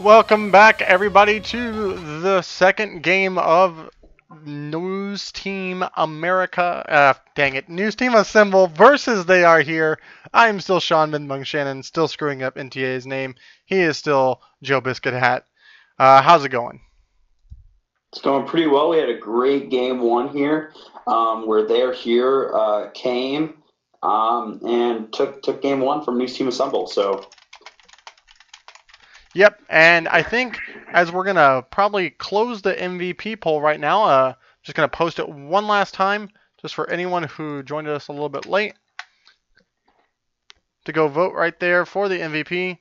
Welcome back, everybody, to the second game of News Team America. Dang it, News Team Assemble versus They Are Here. I am still Sean Minmung Shannon, still screwing up NTA's name. He is still Joe Biscuit Hat. How's it going? It's going pretty well. We had a great game one here, where They're Here came and took game one from News Team Assemble. So Yep, and I think as we're going to probably close the MVP poll right now, just going to post it one last time, just for anyone who joined us a little bit late, to go vote right there for the MVP.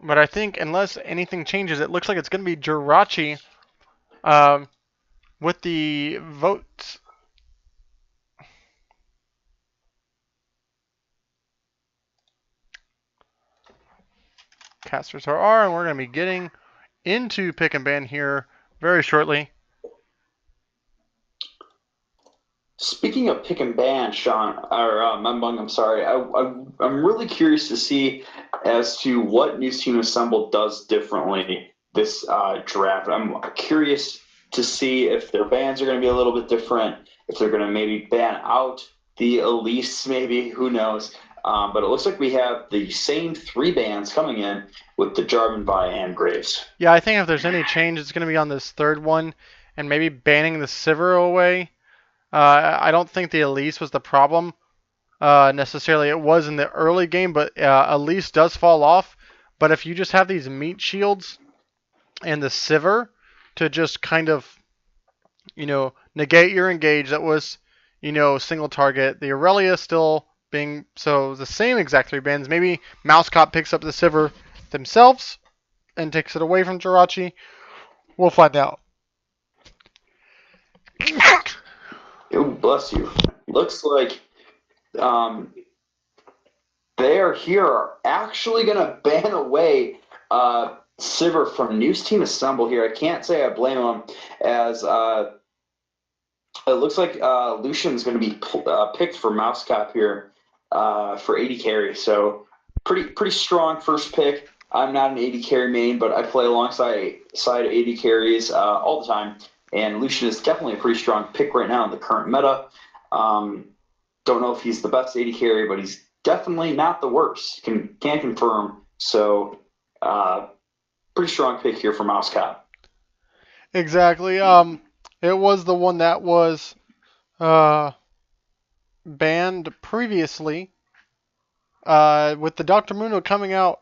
But I think unless anything changes, it looks like it's going to be Jirachi with the votes. Casters are, and we're going to be getting into pick and ban here very shortly. speaking of pick and ban, Sean or Membung, I'm sorry. I'm really curious to see as to what News Team Assemble does differently this draft. I'm curious to see if their bans are going to be a little bit different, if they're going to maybe ban out the Elise, maybe, who knows. But it looks like we have the same three bans coming in with the Jarman, Vi, and Graves. Yeah, I think if there's any change, it's going to be on this third one, and maybe banning the Sivir away. I don't think the Elise was the problem necessarily. It was in the early game, but Elise does fall off. But if you just have these meat shields and the Sivir to just kind of, negate your engage, that was, single target. The Aurelia still being, so the same exact three bans. Maybe Mouse Cop picks up the Sivir themselves and takes it away from Jirachi. We'll find out. Oh, bless you. Looks like um, They Are Here are actually going to ban away Sivir from News Team Assemble here. I can't say I blame them, as it looks like Lucian's going to be picked for Mouse Cop here for 80 carry. So pretty strong first pick. I'm not an 80 carry main, but I play alongside 80 carries all the time. And Lucian is definitely a pretty strong pick right now in the current meta. Don't know if he's the best 80 carry, but he's definitely not the worst. Can confirm. So pretty strong pick here for Mouse Cop. Exactly. It was the one that was banned previously. With the Dr. Mundo coming out,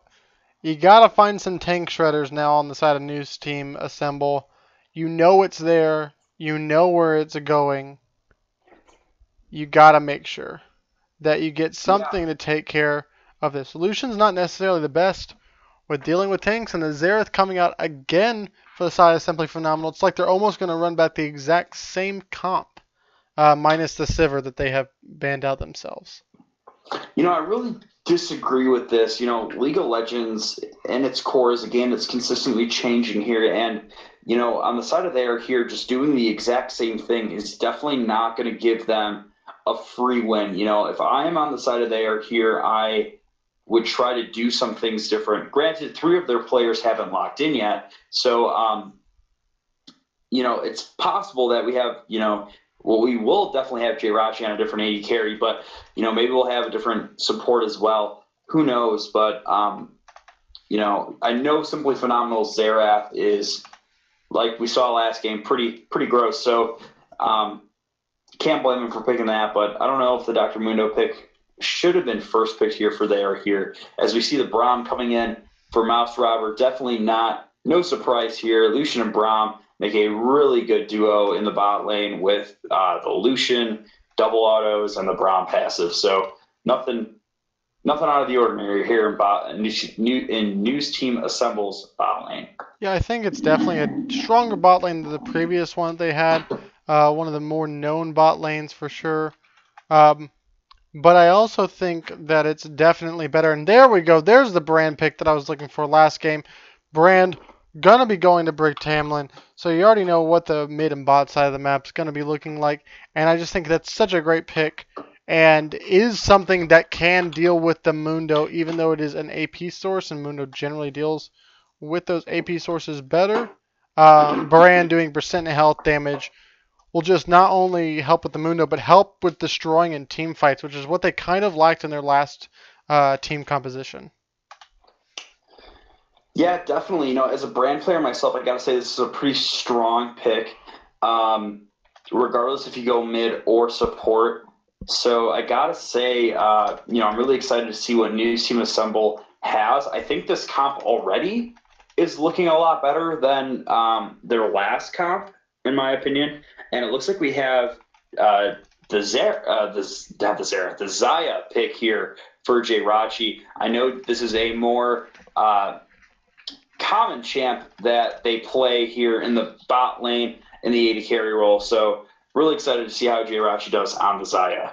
you gotta find some tank shredders now on the side of News Team Assemble. You know it's there. You know where it's going. You gotta make sure that you get something to take care of this. Lucian's not necessarily the best with dealing with tanks, and the Xerath coming out again for the side is simply phenomenal. It's like they're almost going to run back the exact same comp, minus the Sivir that they have banned out themselves. I really disagree with this. League of Legends and its core is a game that's consistently changing here. And, on the side of They Are Here, just doing the exact same thing is definitely not going to give them a free win. If I am on the side of They Are Here, I would try to do some things different. Granted, three of their players haven't locked in yet. So, it's possible that we have, well, we will definitely have Jirachi on a different 80 carry, but maybe we'll have a different support as well. Who knows? But I know Simply Phenomenal Xerath is, like we saw last game, pretty gross. So can't blame him for picking that. But I don't know if the Dr. Mundo pick should have been first picked here for They Are Here. As we see the Braum coming in for Mouse Robber, definitely no surprise here. Lucian and Braum make a really good duo in the bot lane with the Lucian double autos and the Braum passive. So nothing out of the ordinary here in News Team Assemble's bot lane. Yeah, I think it's definitely a stronger bot lane than the previous one they had. One of the more known bot lanes for sure. But I also think that it's definitely better. And there we go. There's the Brand pick that I was looking for last game. Brand gonna be going to Brick Tamlin, so you already know what the mid and bot side of the map is gonna be looking like. And I just think that's such a great pick, and is something that can deal with the Mundo, even though it is an AP source, and Mundo generally deals with those AP sources better. Brand doing percent health damage will just not only help with the Mundo, but help with destroying in team fights, which is what they kind of lacked in their last team composition. Yeah, definitely. As a brand player myself, I gotta say this is a pretty strong pick, regardless if you go mid or support. So I gotta say, I'm really excited to see what News Team Assemble has. I think this comp already is looking a lot better than their last comp, in my opinion. And it looks like we have the Zaya pick here for Jirachi. I know this is a more common champ that they play here in the bot lane in the AD carry role. So really excited to see how Jirachi does on the Zaya.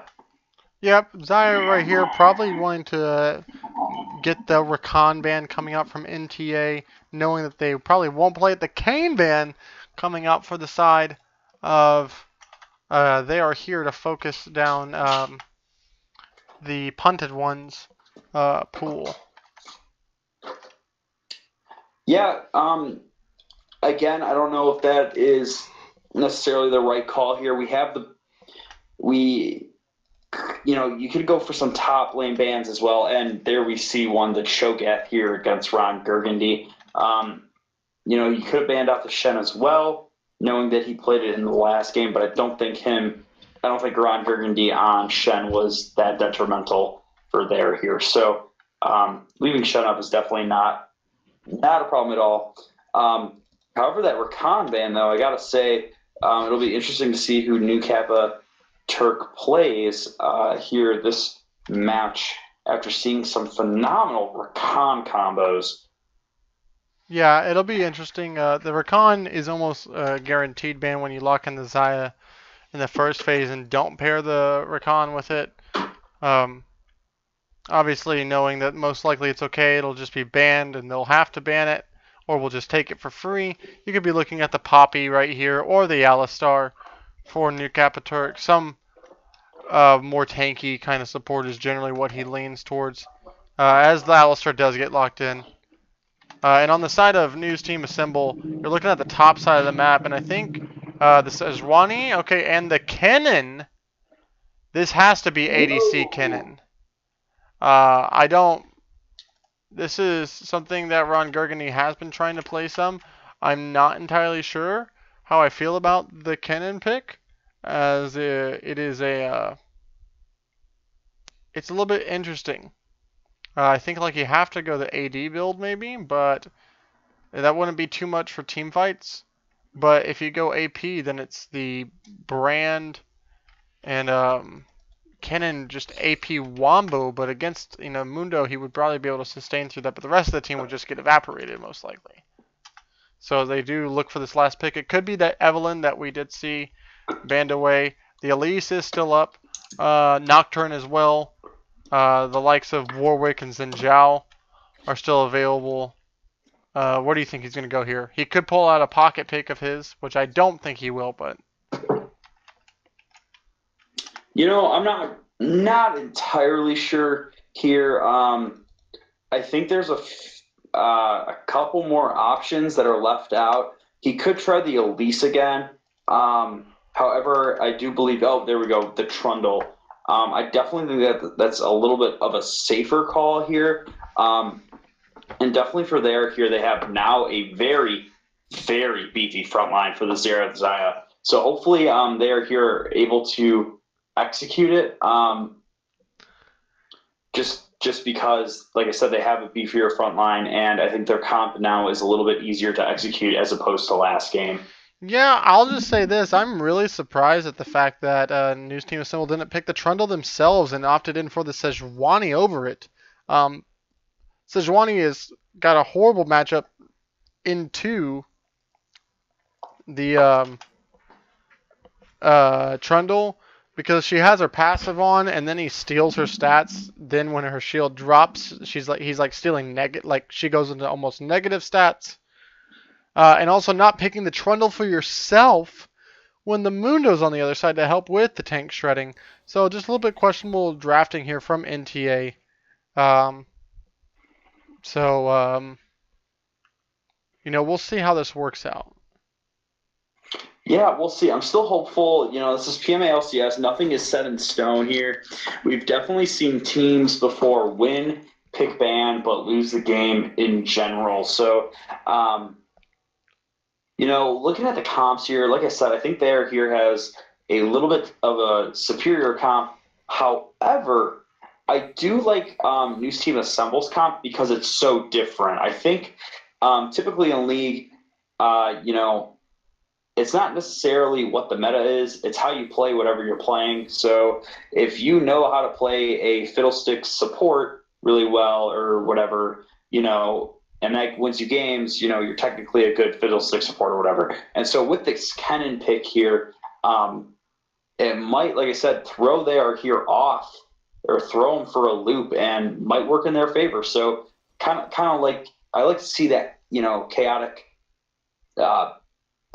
Yep, Zaya right here probably wanting to get the Rakan ban coming out from NTA, knowing that they probably won't play it. The Kane ban coming out for the side of they are here to focus down the punted ones pool. Yeah, again, I don't know if that is necessarily the right call here. You could go for some top lane bans as well, and there we see one, the Shogath here against Ron Burgundy. You could have banned out the Shen as well, knowing that he played it in the last game, but I don't think Ron Burgundy on Shen was that detrimental for there here. So leaving Shen up is definitely not a problem at all. However, that Rakan ban, though, I gotta say, it'll be interesting to see who New Kappa Turk plays here this match after seeing some phenomenal Rakan combos. Yeah, it'll be interesting. The Rakan is almost a guaranteed ban when you lock in the Zaya in the first phase and don't pair the Rakan with it. Obviously, knowing that most likely it's okay, it'll just be banned and they'll have to ban it, or we'll just take it for free. You could be looking at the Poppy right here or the Alistar for New Kappa Turk. Some more tanky kind of support is generally what he leans towards, as the Alistar does get locked in. And on the side of News Team Assemble, you're looking at the top side of the map, and I think the Sejuani, okay, and the Kennen. This has to be ADC Kennen. I don't. This is something that Ron Gurgany has been trying to play some. I'm not entirely sure how I feel about the Kennen pick, as it is it's a little bit interesting. I think like you have to go the AD build maybe, but that wouldn't be too much for team fights. But if you go AP, then it's the Brand and Kennen just AP Wombo, but against Mundo, he would probably be able to sustain through that, but the rest of the team would just get evaporated most likely. So they do look for this last pick. It could be that Evelyn that we did see banned away. The Elise is still up. Nocturne as well. The likes of Warwick and Zinjao are still available. Where do you think he's going to go here? He could pull out a pocket pick of his, which I don't think he will, but I'm not entirely sure here. I think there's a couple more options that are left out. He could try the Elise again. However, I do believe. Oh, there we go. The Trundle. I definitely think that's a little bit of a safer call here. And definitely for here, they have now a very, very beefy front line for the Zaya. So hopefully they are here able to execute it. Just because, like I said, they have a beefier front line, and I think their comp now is a little bit easier to execute as opposed to last game. Yeah, I'll just say this. I'm really surprised at the fact that News Team Assemble didn't pick the Trundle themselves and opted in for the Sejuani over it. Sejuani has got a horrible matchup into the Trundle because she has her passive on and then he steals her stats. Then when her shield drops, he's like stealing like she goes into almost negative stats. And also not picking the Trundle for yourself when the Mundo's on the other side to help with the tank shredding. So just a little bit questionable drafting here from NTA. we'll see how this works out. Yeah, we'll see. I'm still hopeful. This is PMA LCS. Nothing is set in stone here. We've definitely seen teams before win, pick ban, but lose the game in general. So, looking at the comps here, like I said, I think There Here has a little bit of a superior comp. However, I do like News Team Assembles comp because it's so different. I think typically in League, it's not necessarily what the meta is, it's how you play whatever you're playing. So if you know how to play a fiddlestick support really well or whatever, and that wins you games, you're technically a good fiddlestick support or whatever. And so with this Kennen pick here, it might, like I said, throw There Here off or throw them for a loop and might work in their favor. So kind of like I like to see that, chaotic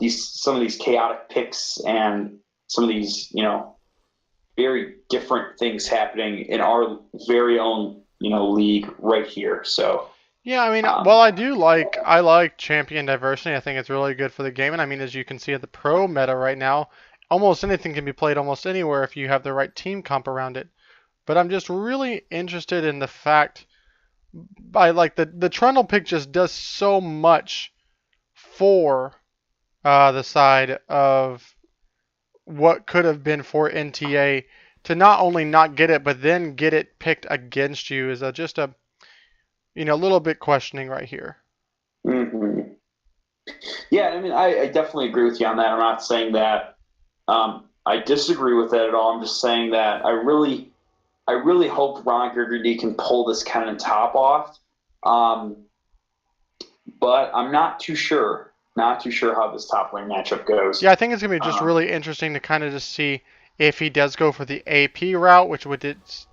some of these chaotic picks and some of these, very different things happening in our very own, league right here. So Yeah, I mean, well, I like champion diversity. I think it's really good for the game. And I mean, as you can see at the pro meta right now, almost anything can be played almost anywhere if you have the right team comp around it. But I'm just really interested in the fact, I like the Trundle pick just does so much for the side of what could have been for NTA to not only not get it, but then get it picked against you is just a little bit questioning right here. mm-hmm. Yeah, I mean, I definitely agree with you on that. I'm not saying that I disagree with that at all. I'm just saying that I really hope Ron Burgundy can pull this kind of top off. But I'm not too sure. Not too sure how this top lane matchup goes. Yeah, I think it's gonna be just really interesting to kind of just see if he does go for the AP route, which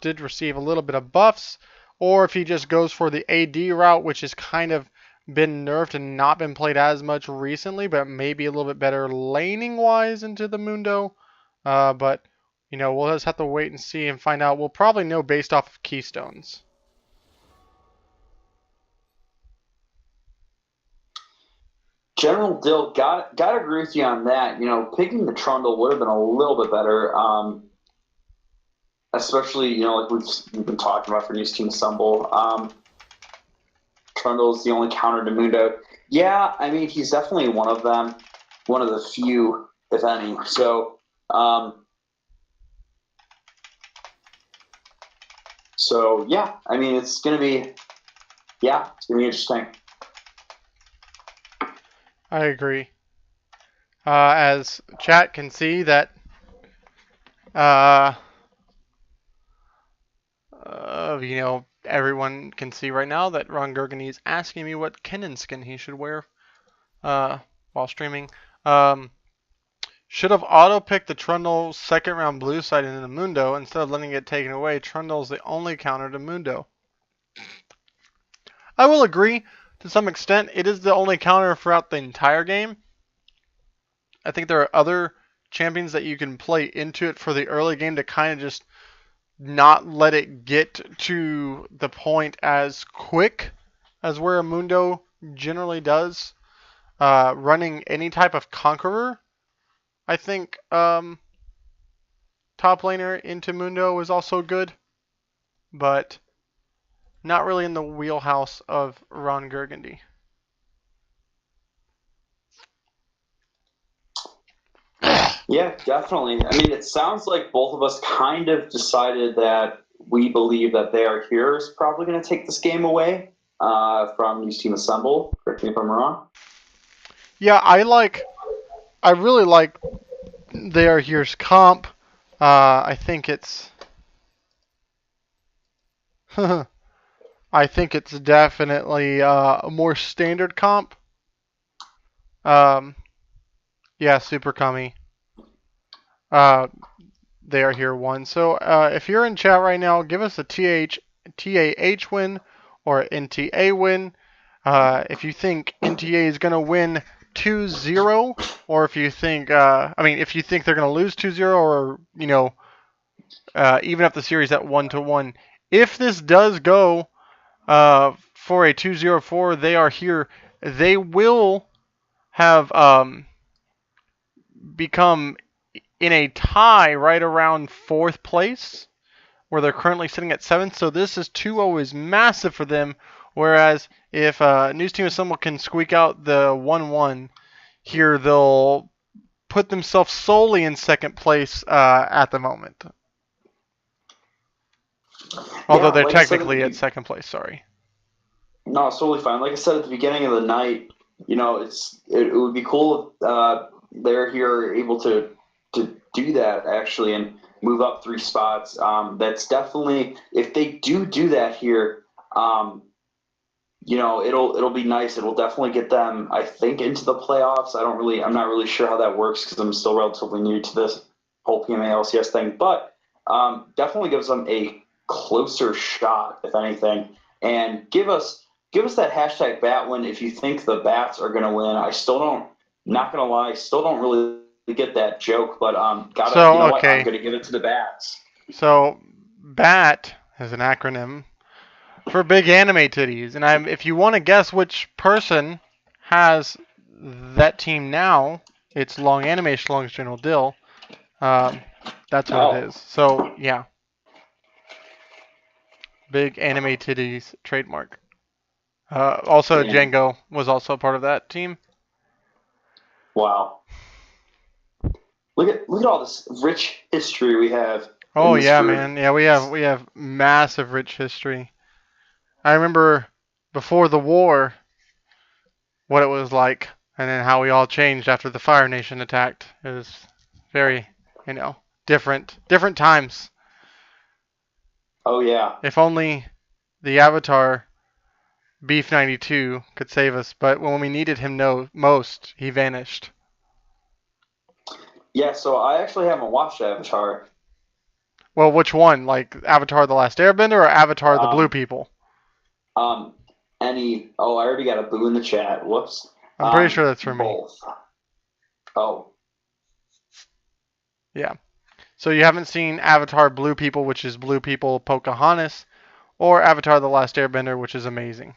did receive a little bit of buffs, or if he just goes for the AD route, which has kind of been nerfed and not been played as much recently, but maybe a little bit better laning wise into the Mundo. But we'll just have to wait and see and find out. We'll probably know based off of keystones. General Dill, got to agree with you on that. Picking the Trundle would have been a little bit better, especially like we've been talking about for News Team Assemble. Trundle is the only counter to Mundo. Yeah, I mean he's definitely one of them, one of the few, if any. So, yeah, I mean it's gonna be interesting. I agree. As chat can see that everyone can see right now that Ron Gurgany is asking me what Kennen skin he should wear while streaming. Should have auto-picked the Trundle second round blue side in the Mundo instead of letting it taken away. Trundle is the only counter to Mundo. I will agree to some extent. It is the only counter throughout the entire game. I think there are other champions that you can play into it for the early game to kind of just not let it get to the point as quick as where a Mundo generally does. Running any type of Conqueror, I think top laner into Mundo is also good, but not really in the wheelhouse of Ron Gurgundy. Yeah, definitely. I mean, it sounds like both of us kind of decided that we believe that There Here is probably going to take this game away from News Team Assemble. Correct me if I'm wrong. Yeah, I really like There Here's comp. I think it's I think it's definitely a more standard comp. Yeah, super cummy. There Here won. So if you're in chat right now, give us a TAH win or NTA win. If you think NTA is going to win 2-0, or if you think, if you think they're going to lose 2-0, or even up the series at 1-1. If this does go for a 2-0-4, They Are Here they will have become in a tie right around 4th place, where they're currently sitting at 7th. So this is 2-0 is massive for them. Whereas if News Team Assemble can squeak out the 1-1 here, they'll put themselves solely in 2nd place at the moment. Although Yeah, they're like I said, technically at 2nd place, sorry. no, it's totally fine. Like I said at the beginning of the night, it would be cool if they're here able to do that actually and move up 3 spots. That's definitely if they do that here. It'll be nice. It'll definitely get them, I think, into the playoffs. I'm not really sure how that works because I'm still relatively new to this whole PMA LCS thing, but definitely gives them a closer shot, if anything. And give us that hashtag bat win if you think the bats are going to win. I still don't, not going to lie, still don't really get that joke, but you So, know what? I'm okay. going to give it to the bats. So, BAT is an acronym for Big Anime Titties. And if you want to guess which person has that team now, it's Long Anime Schlong's General Dill. That's what it Oh, is. So, yeah. Big Anime Titties trademark. Also, damn. Django was also a part of that team. Wow. Look at all this rich history we have in Oh this yeah, group. man. Yeah, we have massive rich history. I remember before the war what it was like, and then how we all changed after the Fire Nation attacked. It was very, different times. Oh yeah. If only the Avatar Beef 92 could save us, but when we needed him most, he vanished. Yeah, so I actually haven't watched Avatar. Well, which one? Like Avatar: The Last Airbender or Avatar: The Blue Um, People? um, I already got a boo in the chat. Whoops. I'm pretty sure that's for me. Both. Oh, Yeah. So you haven't seen Avatar: Blue People, which is Blue People Pocahontas, or Avatar: The Last Airbender, which is amazing.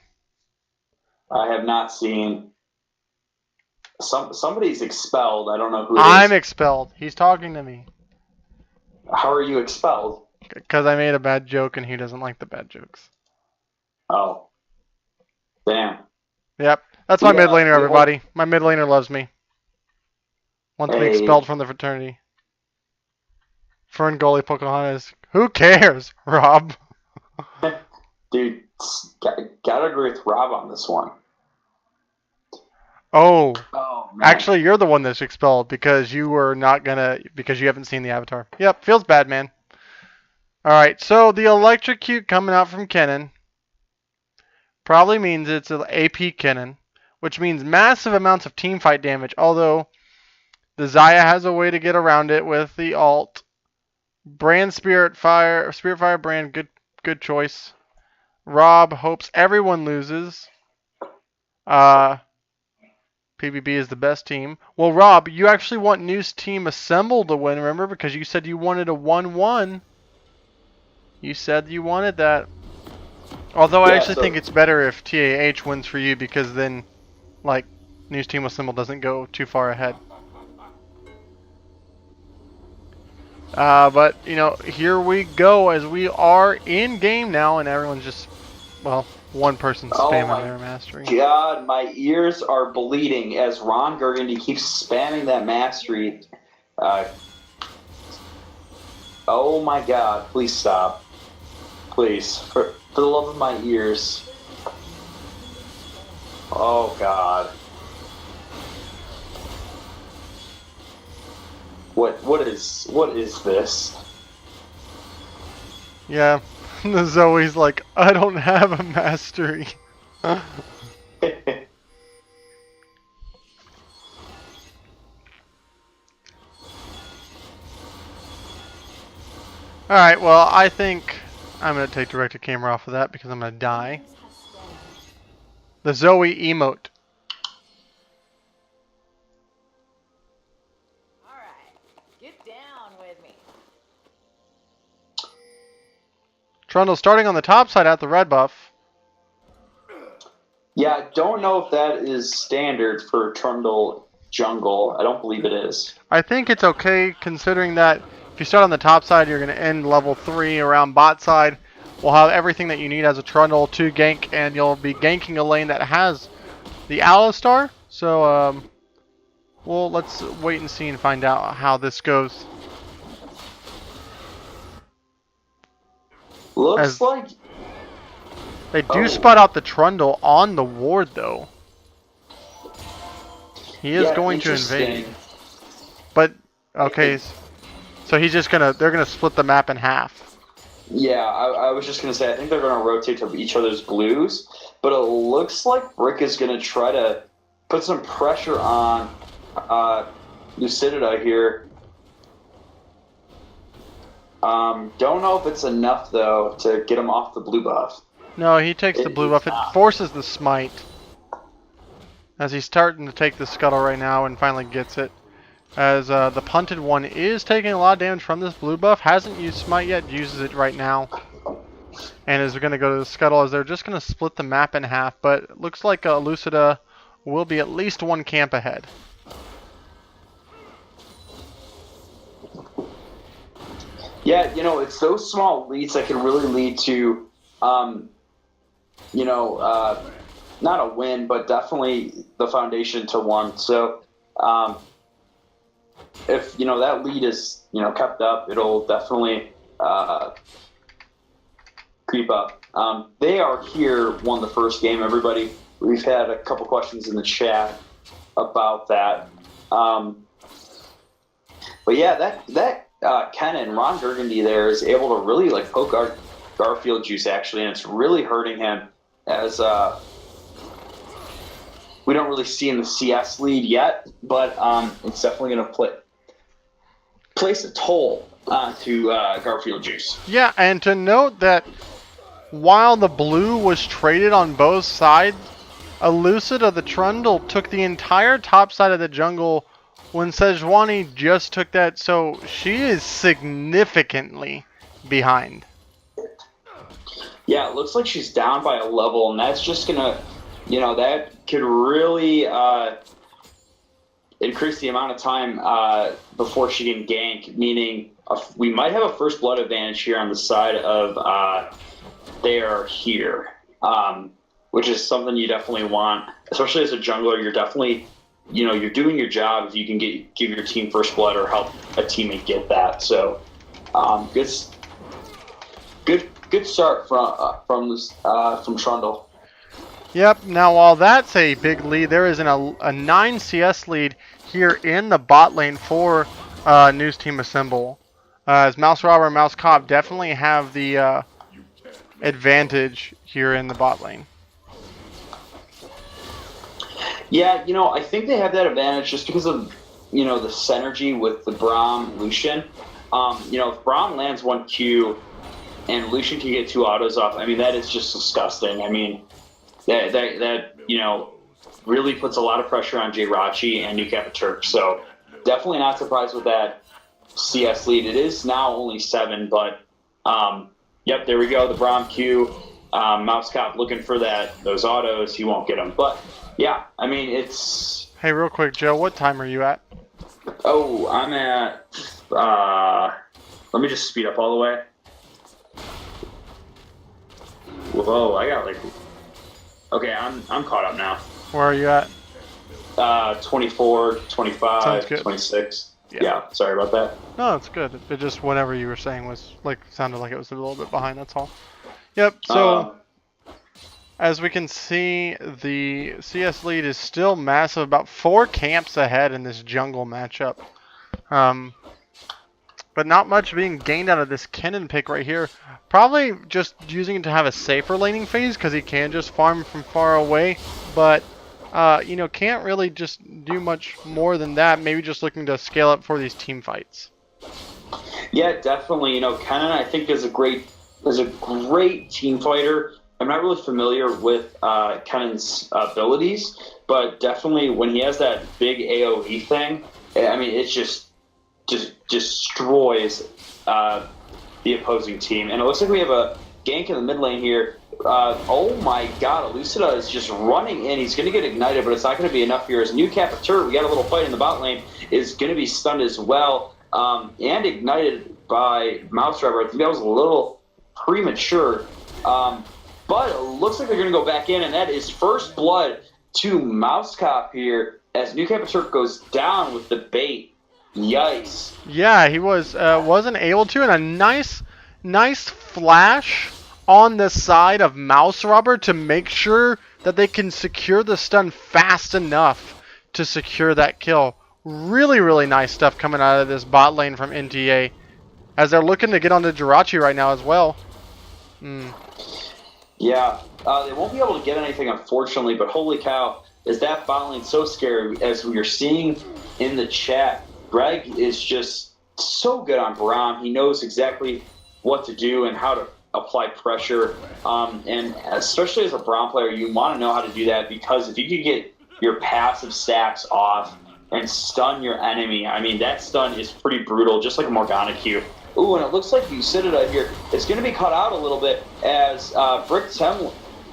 I have not seen. Somebody's expelled. I don't know who it I'm is. expelled. He's talking to me How are you expelled? because I made a bad joke and he doesn't like the bad jokes. Oh, damn. Yep. That's my We mid laner, we hold everybody. My mid laner loves me. Wants me expelled a from the fraternity. Fern Gully Pocahontas. Who cares, Rob? dude. Gotta agree with Rob on this one. Oh, Oh man. actually, you're the one that's expelled because you were not gonna because you haven't seen the Avatar. Yep, feels bad, man. All right, so the electrocute coming out from Kennen probably means it's an AP Kennen, which means massive amounts of team fight damage. Although the Xayah has a way to get around it with the alt. Brand Spirit Fire Brand, good choice. Rob hopes everyone loses. Uh, PBB is the best team. Well, Rob, you actually want News Team Assemble to win, remember? Because you said you wanted a 1-1. You said you wanted that. Although I Yeah. actually think So it's better if TAH wins for you because then, like, News Team Assemble doesn't go too far ahead. But, here we go as we are in game now and everyone's just, well, one person's oh spamming my their mastery. God, my ears are bleeding as Ron Burgundy keeps spamming that mastery. Uh, oh my God, please stop. Please. For the love of my ears. Oh God. What is this? Yeah, the Zoe's like, I don't have a mastery. Alright, well, I think I'm going to take director camera off of that because I'm going to die. The Zoe emote. Get down with me. Trundle starting on the top side at the red buff. Yeah, I don't know if that is standard for Trundle jungle. I don't believe it is. I think it's okay considering that if you start on the top side, you're going to end level 3 around bot side. We'll have everything that you need as a Trundle to gank, and you'll be ganking a lane that has the Alistar. So, well, let's wait and see and find out how this goes. Looks As like they do spot out the Trundle on the ward, though. He is going to invade. But, okay, so he's just going to, they're going to split the map in half. Yeah, I was just going to say, I think they're going to rotate to each other's blues, but it looks like Brick is going to try to put some pressure on Lucidida here. Don't know if it's enough, though, to get him off the blue buff. No, he takes the blue buff. It forces the smite. As he's starting to take the scuttle right now and finally gets it. As the punted one is taking a lot of damage from this blue buff. Hasn't used smite yet, uses it right now. And is going to go to the scuttle as they're just going to split the map in half. But it looks like Lucida will be at least one camp ahead. Yeah, you know, it's those small leads that can really lead to, not a win, but definitely the foundation to one. So, if, that lead is, kept up, it'll definitely creep up. They are here, won the first game, everybody. We've had a couple questions in the chat about that. But yeah, that Ken and Ron Burgundy there is able to really poke our Garfield juice actually, and it's really hurting him as we don't really see in the CS lead yet, but it's definitely going to place a toll onto Garfield juice. Yeah, and to note that while the blue was traded on both sides, Elucida the Trundle took the entire top side of the jungle when Sejuani just took that, so she is significantly behind. Yeah, it looks like she's down by a level, and that's just gonna, that could really increase the amount of time before she can gank, meaning we might have a first blood advantage here on the side of they are here, which is something you definitely want, especially as a jungler. You're definitely you're doing your job if you can give your team first blood or help a teammate get that. So, good start from Trundle. Yep. Now, while that's a big lead, there is a 9 CS lead here in the bot lane for News Team Assemble. As Mouse Robber and Mouse Cop definitely have the advantage here in the bot lane. Yeah, I think they have that advantage just because of, the synergy with the Braum Lucian. If Braum lands 1Q and Lucian can get 2 autos off, I mean, that is just disgusting. I mean, that really puts a lot of pressure on Jirachi and New Turk. So definitely not surprised with that CS lead. It is now only 7, but yep, there we go. The Braum Q, Mouse Cop looking for those autos. He won't get them, but. Yeah, I mean, it's... Hey, real quick, Joe, what time are you at? Oh, I'm at... let me just speed up all the way. Whoa, I got Okay, I'm caught up now. Where are you at? 24, 25, 26. Yeah, sorry about that. No, it's good. It just, whatever you were saying was, sounded like it was a little bit behind, that's all. Yep, so... As we can see, the CS lead is still massive, about 4 camps ahead in this jungle matchup. But not much being gained out of this Kennen pick right here. Probably just using it to have a safer laning phase because he can just farm from far away. But, can't really just do much more than that. Maybe just looking to scale up for these team fights. Yeah, definitely. Kennen, I think, is a great team fighter. I'm not really familiar with Kennen's abilities, but definitely when he has that big AoE thing, I mean, it just destroys the opposing team. And it looks like we have a gank in the mid lane here. oh my god, Elucida is just running in. He's going to get ignited, but it's not going to be enough here. As New Capitur, we got a little fight in the bot lane, is going to be stunned as well, and ignited by Mouse Rubber. I think that was a little premature, but it looks like they're going to go back in, and that is first blood to Mousecop here as New Capitur goes down with the bait. Yikes. Yeah, he wasn't able to, and a nice flash on the side of Mouse Rubber to make sure that they can secure the stun fast enough to secure that kill. Really nice stuff coming out of this bot lane from NTA, as they're looking to get onto Jirachi right now as well. Yeah, they won't be able to get anything, unfortunately, but holy cow, is that bot lane so scary. As we are seeing in the chat, Greg is just so good on Braum. He knows exactly what to do and how to apply pressure. And especially as a Braum player, you want to know how to do that, because if you can get your passive stacks off and stun your enemy, I mean, that stun is pretty brutal, just like a Morgana Q. Ooh, and it looks like Lucidita here is going to be cut out a little bit as Brick Tem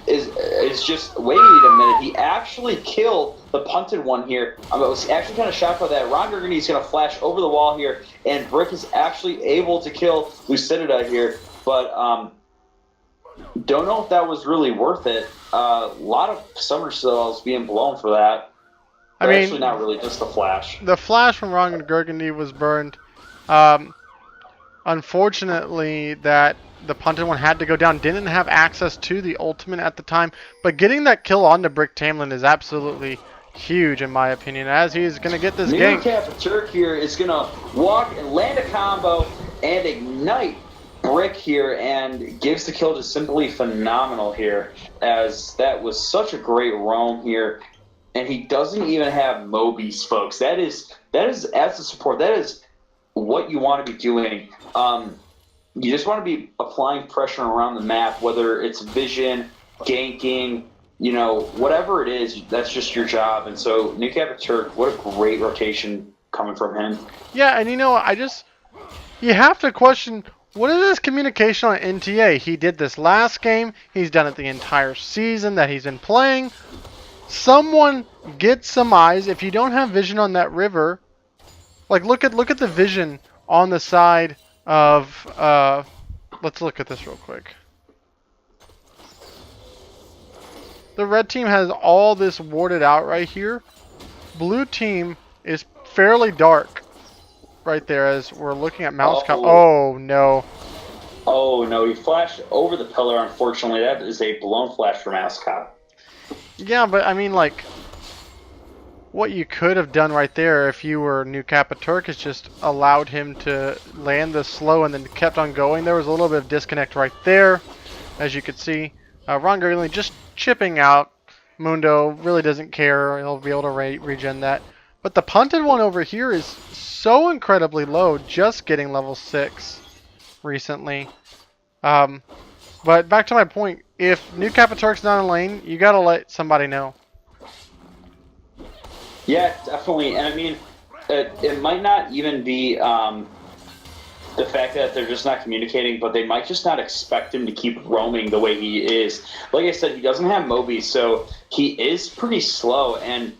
is just, wait a minute, he actually killed the punted one here. I was actually kind of shocked by that. Ron Gergany is going to flash over the wall here, and Brick is actually able to kill Lucidita here, but don't know if that was really worth it. A lot of somersaults being blown for that. I mean, actually not really, just the flash. The flash from Ron Gergany was burned. Unfortunately, that the punted one had to go down. Didn't have access to the ultimate at the time, but getting that kill onto Brick Tamlin is absolutely huge in my opinion, as he's going to get this gank. Turk here is going to walk and land a combo and ignite Brick here, and gives the kill to Simply Phenomenal here, as that was such a great roam here. And he doesn't even have Mobies, folks. That is as a support, that is what you want to be doing. You just want to be applying pressure around the map, whether it's vision, ganking, you know, whatever it is, that's just your job. And so New Turk, what a great rotation coming from him. Yeah, and you know, you have to question, what is this communication on NTA? He did this last game, he's done it the entire season that he's been playing. Someone get some eyes. If you don't have vision on that river, like look at the vision on the side of let's look at this real quick. The red team has all this warded out right here. Blue team is fairly dark right there as we're looking at mouse count. Oh no. Oh no, he flashed over the pillar, unfortunately. That is a blown flash for Mouse Cop. Yeah, but I mean, like, what you could have done right there if you were New Turk is just allowed him to land the slow and then kept on going. There was a little bit of disconnect right there, as you could see. Ron Gergany just chipping out. Mundo really doesn't care. He'll be able to regen that. But the punted one over here is so incredibly low, just getting level 6 recently. But back to my point, if New Turk's not in lane, you gotta let somebody know. Yeah, definitely. And I mean, it might not even be the fact that they're just not communicating, but they might just not expect him to keep roaming the way he is. Like I said, he doesn't have Moby, so he is pretty slow. And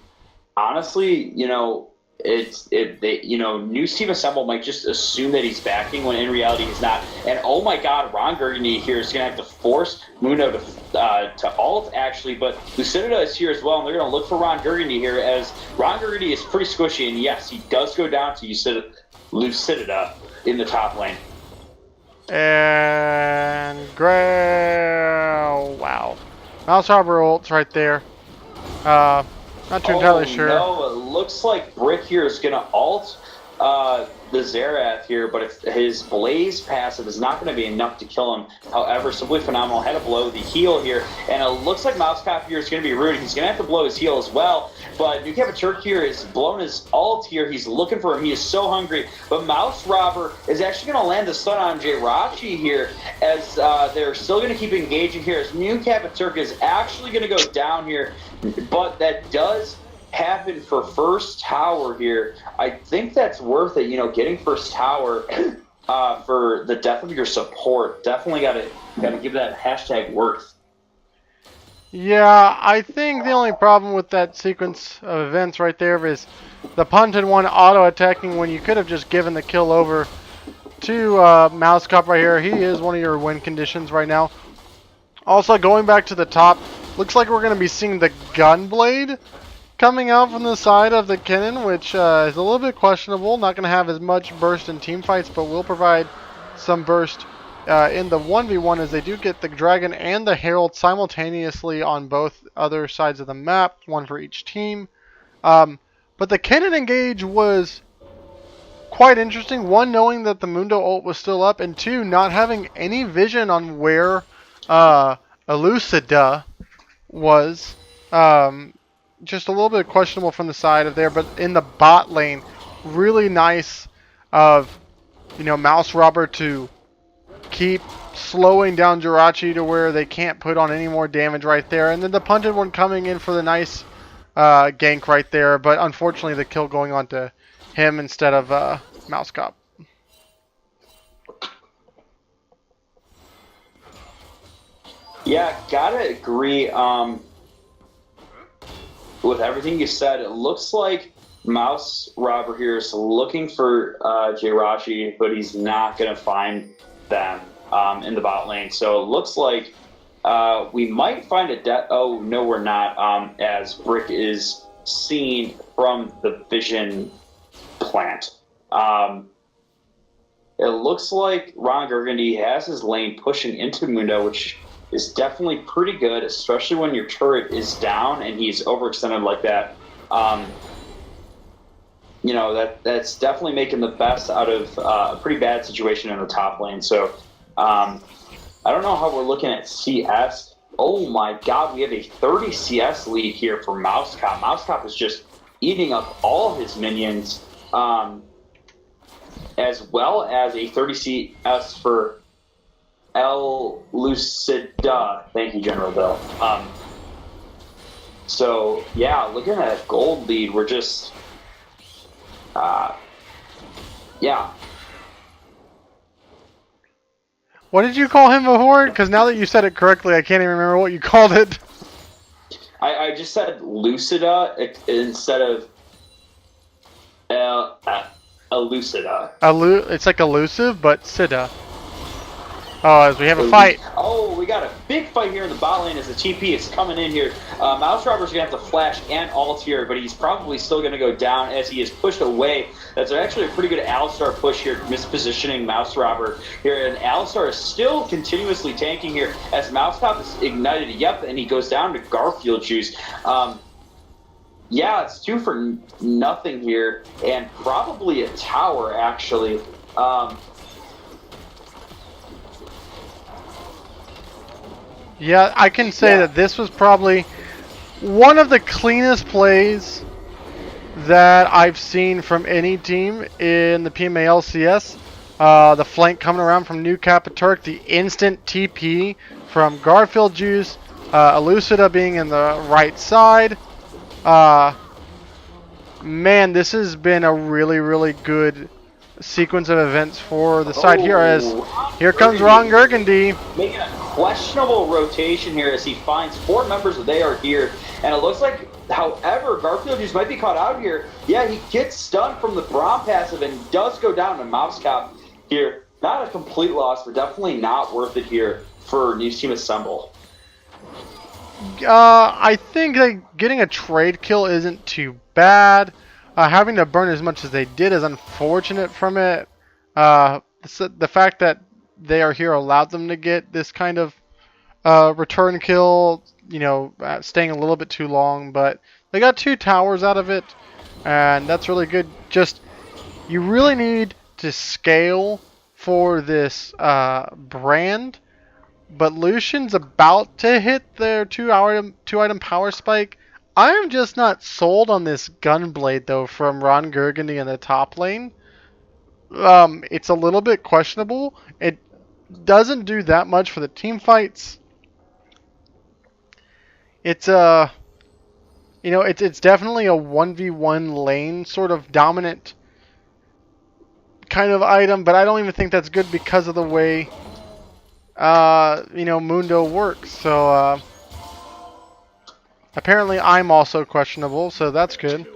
honestly, you know, new Team Assemble might just assume that he's backing when in reality he's not. And oh my God, Ron Gergany here is going to have to force Muno to ult actually, but Lucidita is here as well, and they're going to look for Ron Gergany here, as Ron Gergany is pretty squishy, and yes, he does go down to Lucidita in the top lane. And wow, Mouse Harbor ults right there. Not too entirely sure. No, it looks like Brick here is going to ult the Xerath here, but if his Blaze passive is not going to be enough to kill him. However, Simply Phenomenal had to blow the heal here, and it looks like Mousecop here is going to be rude. He's going to have to blow his heal as well, but New Turk here is blowing his ult here. He's looking for him. He is so hungry, but Mouse Robber is actually going to land the stun on Jirachi here, as they're still going to keep engaging here, as New Turk is actually going to go down here, but that does happen for first tower here. I think that's worth it, you know, getting first tower for the death of your support. Definitely gotta give that hashtag worth. Yeah, I think the only problem with that sequence of events right there is the punted one auto-attacking when you could have just given the kill over to Mouse Cop right here. He is one of your win conditions right now. Also, going back to the top, looks like we're going to be seeing the Gunblade coming out from the side of the cannon, which is a little bit questionable. Not going to have as much burst in team fights, but will provide some burst in the 1v1 as they do get the Dragon and the Herald simultaneously on both other sides of the map, one for each team. But the cannon engage was quite interesting. One, knowing that the Mundo ult was still up, and two, not having any vision on where Elucida was. Um, just a little bit questionable from the side of there, but in the bot lane, really nice of Mouse Robber to keep slowing down Jirachi to where they can't put on any more damage right there, and then the punted one coming in for the nice gank right there, but unfortunately the kill going on to him instead of Mouse Cop. Yeah, gotta agree. With everything you said, it looks like Mouse Robber here is looking for Jirachi, but he's not going to find them in the bot lane. So it looks like we might find a death. Oh, no, we're not, as Brick is seen from the vision plant. It looks like Ron Burgundy has his lane pushing into Mundo, which is definitely pretty good, especially when your turret is down and he's overextended like that. That's definitely making the best out of a pretty bad situation in the top lane. So I don't know how we're looking at CS. Oh my god, we have a 30 CS lead here for Mousecop. Mousecop is just eating up all his minions, as well as a 30 CS for El Lucida. Thank you, General Bill. So, yeah, looking at that gold lead, we're just, yeah. What did you call him before? Because now that you said it correctly, I can't even remember what you called it. I just said Lucida instead of Elucida. It's like elusive, but Sida. Oh, as we have a fight. Oh, we got a big fight here in the bot lane as the TP is coming in here. Mouse Robber's going to have to flash and ult here, but he's probably still going to go down as he is pushed away. That's actually a pretty good Alistar push here, mispositioning Mouse Robber here. And Alistar is still continuously tanking here as Mousecop is ignited. Yep, and he goes down to Garfield Juice. Yeah, it's 2 for nothing here, and probably a tower, actually. Yeah, I can say that this was probably one of the cleanest plays that I've seen from any team in the PMA LCS. The flank coming around from New Capaturk, the instant TP from Garfield Juice, Elucida being in the right side. Man, this has been a really, really good sequence of events for the side here, as here comes Ron Burgundy. Making a questionable rotation here as he finds 4 members of They Are Here, and it looks like, however, Garfield Juice might be caught out here. Yeah, he gets stunned from the Braum passive and does go down to Mousecop here. Not a complete loss, but definitely not worth it here for New Team Assemble. I think that getting a trade kill isn't too bad. Having to burn as much as they did is unfortunate from it. The fact that They Are Here allowed them to get this kind of return kill, staying a little bit too long, but they got 2 towers out of it, and that's really good. Just, you really need to scale for this brand. But Lucian's about to hit their 2-item power spike. I am just not sold on this Gunblade, though, from Ron Burgundy in the top lane. It's a little bit questionable. It doesn't do that much for the team fights. It's it's definitely a 1v1 lane sort of dominant kind of item, but I don't even think that's good because of the way Mundo works. So Apparently, I'm also questionable, so that's good.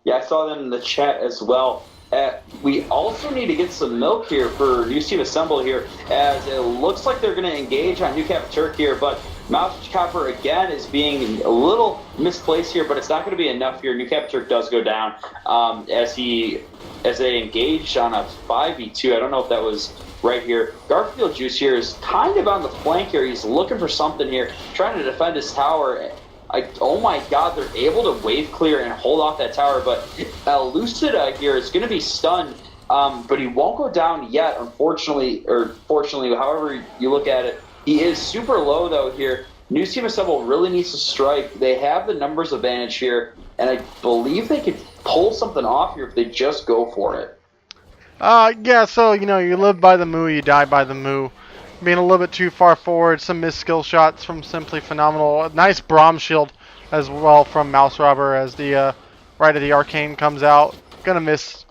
Yeah, I saw that in the chat as well. We also need to get some milk here for New Team Assemble here, as it looks like they're going to engage on New Cap Turk here, but Mouse Copper again is being a little misplaced here, but it's not going to be enough here. New Cap Turk does go down as they engage on a 5v2. I don't know if that was right here. Garfield Juice here is kind of on the flank here. He's looking for something here, trying to defend his tower. Oh my god, they're able to wave clear and hold off that tower, but Lucida here is going to be stunned, but he won't go down yet, unfortunately, or fortunately, however you look at it. He is super low, though, here. New Team Assemble really needs to strike. They have the numbers advantage here, and I believe they could pull something off here if they just go for it. Yeah, so, you live by the moo, you die by the moo. Being a little bit too far forward, some missed skill shots from Simply Phenomenal. A nice Braum shield as well from Mouse Robber as the right of the Arcane comes out. Gonna miss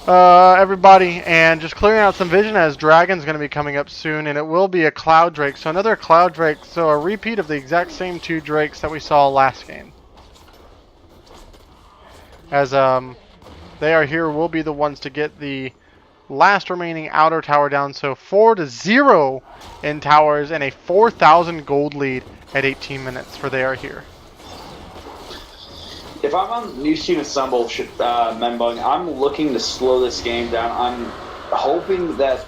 everybody, and just clearing out some vision as Dragon's gonna be coming up soon, and it will be a Cloud Drake. So another Cloud Drake, so a repeat of the exact same 2 Drakes that we saw last game. As they are here, will be the ones to get the last remaining outer tower down, so 4-0 in towers and a 4,000 gold lead at 18 minutes for They Are Here. If I'm on New Team Assemble, Membung, I'm looking to slow this game down. I'm hoping that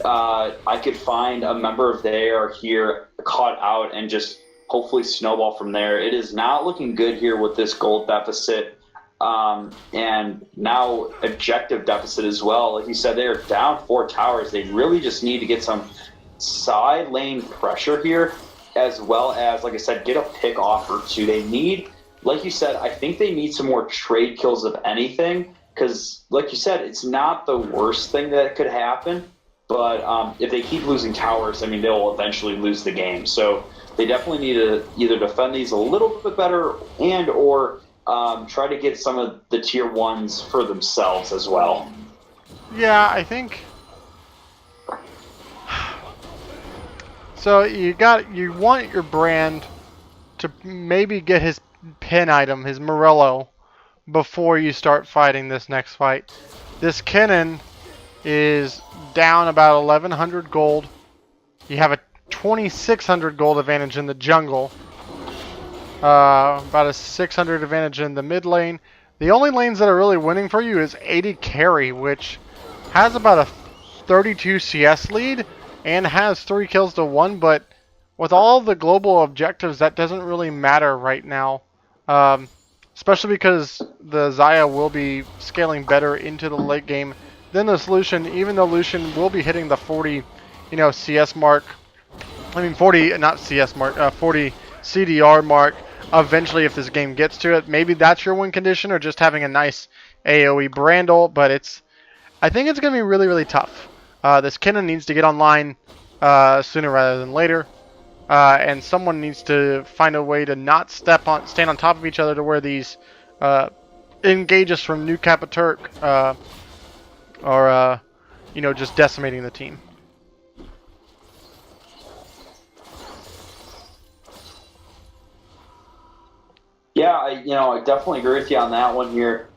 I could find a member of They Are Here caught out and just hopefully snowball from there. It is not looking good here with this gold deficit. And now objective deficit as well. Like you said, they are down 4 towers. They really just need to get some side lane pressure here, as well as, like I said, get a pick off or 2. They need, like you said, I think they need some more trade kills of anything, because, like you said, it's not the worst thing that could happen, but if they keep losing towers, I mean, they'll eventually lose the game. So they definitely need to either defend these a little bit better and or try to get some of the tier 1s for themselves as well. Yeah, I think so. You want your brand to maybe get his pin item, his Morello, before you start fighting this next fight. This Kennen is down about 1,100 gold. You have a 2,600 gold advantage in the jungle. About a 600 advantage in the mid lane. The only lanes that are really winning for you is 80 carry, which has about a 32 CS lead and has 3 kills to 1, but with all the global objectives, that doesn't really matter right now. Especially because the Xayah will be scaling better into the late game than the Lucian, even though Lucian will be hitting the 40, CS mark. I mean 40, not CS mark, 40 CDR mark. Eventually, if this game gets to it, maybe that's your win condition, or just having a nice AoE Brandle. But I think it's going to be really, really tough. This Kennen needs to get online sooner rather than later, and someone needs to find a way to not stand on top of each other to where these engages from New Kappa Turk are, just decimating the team. Yeah, I definitely agree with you on that one here.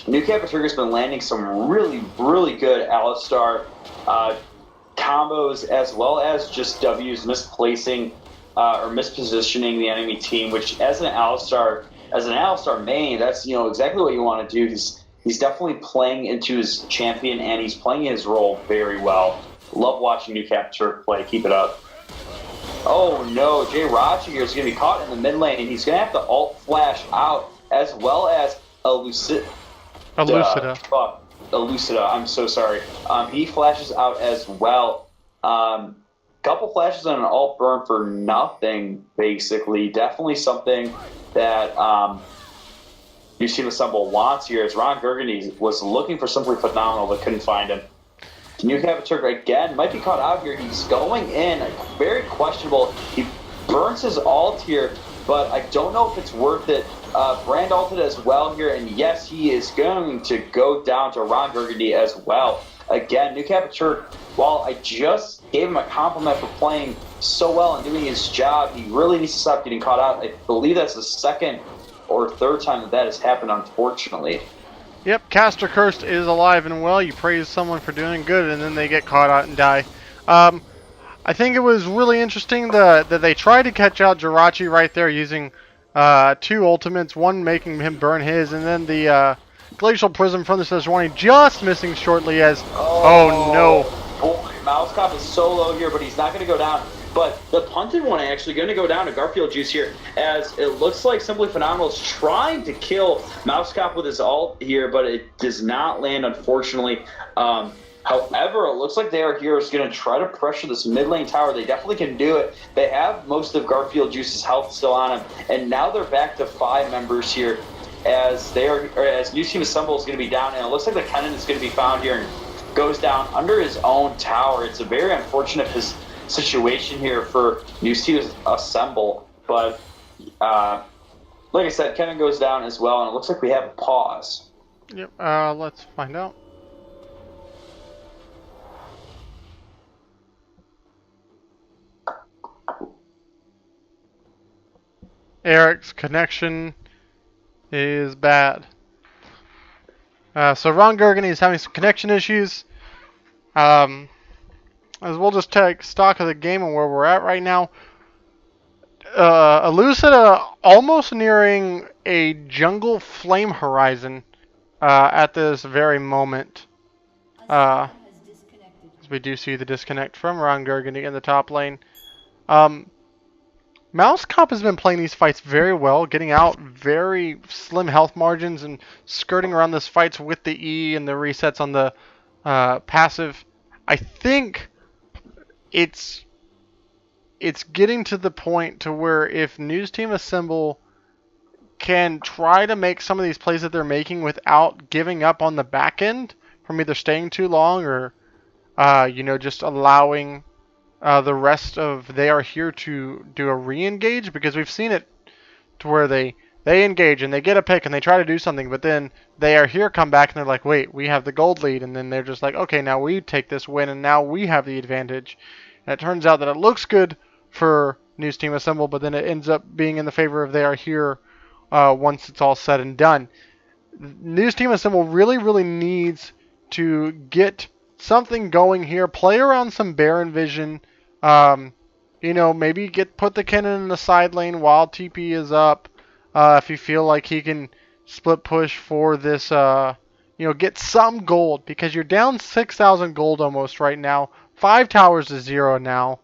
New Kappa Turk has been landing some really, really good Alistar combos, as well as just W's misplacing or mispositioning the enemy team, which as an Alistar main, that's exactly what you want to do. He's definitely playing into his champion, and he's playing his role very well. Love watching New Kappa Turk play. Keep it up. Oh no, Jay Rachi here is going to be caught in the mid lane, and he's going to have to ult flash out, as well as Elucida. I'm so sorry. He flashes out as well. Couple flashes on an ult burn for nothing, basically. Definitely something that New Team Assemble wants here, as Ron Gurgany was looking for something phenomenal but couldn't find him. New Kappa Turk again might be caught out here. He's going in, very questionable. He burns his ult here, but I don't know if it's worth it. Brand ulted as well here, and yes, he is going to go down to Ron Burgundy as well. Again, New Kappa Turk, while I just gave him a compliment for playing so well and doing his job. He really needs to stop getting caught out. I believe that's the second or third time that has happened, unfortunately. Yep, Caster Cursed is alive and well. You praise someone for doing good, and then they get caught out and die. I think it was really interesting that they tried to catch out Jirachi right there using two ultimates, one making him burn his, and then the Glacial Prism from the Sejuani just missing shortly as, oh no. Boy, Mouse Cop is so low here, but he's not going to go down. But the punted one actually going to go down to Garfield Juice here, as it looks like Simply Phenomenal is trying to kill Mouse Cop with his ult here, but it does not land, unfortunately. However, it looks like they are here is going to try to pressure this mid lane tower. They definitely can do it. They have most of Garfield Juice's health still on him, and now they're back to 5 members here, as New Team Assemble is going to be down, and it looks like the Kennen is going to be found here and goes down under his own tower. It's a very unfortunate situation here for New Team Assemble, but like I said, Kennen goes down as well, and it looks like we have a pause. Yep. Let's find out. Eric's connection is bad. So Ron Gergany is having some connection issues. As we'll just take stock of the game and where we're at right now. Elucida almost nearing a jungle flame horizon at this very moment. As we do see the disconnect from Ron Gergany in the top lane. Mouse Cop has been playing these fights very well, getting out very slim health margins and skirting around these fights with the E and the resets on the passive. I think it's getting to the point to where if News Team Assemble can try to make some of these plays that they're making without giving up on the back end from either staying too long or just allowing the rest of They Are Here to do a re-engage, because we've seen it to where they engage and they get a pick and they try to do something, but then They Are Here come back and they're like, wait, we have the gold lead, and then they're just like, okay, now we take this win and now we have the advantage. And it turns out that it looks good for News Team Assemble, but then it ends up being in the favor of They Are Here once it's all said and done. News Team Assemble really needs to get something going here, play around some Baron vision. Maybe put the Kennen in the side lane while TP is up. If you feel like he can split push for this, get some gold, because you're down 6,000 gold almost right now. 5 towers to 0 now.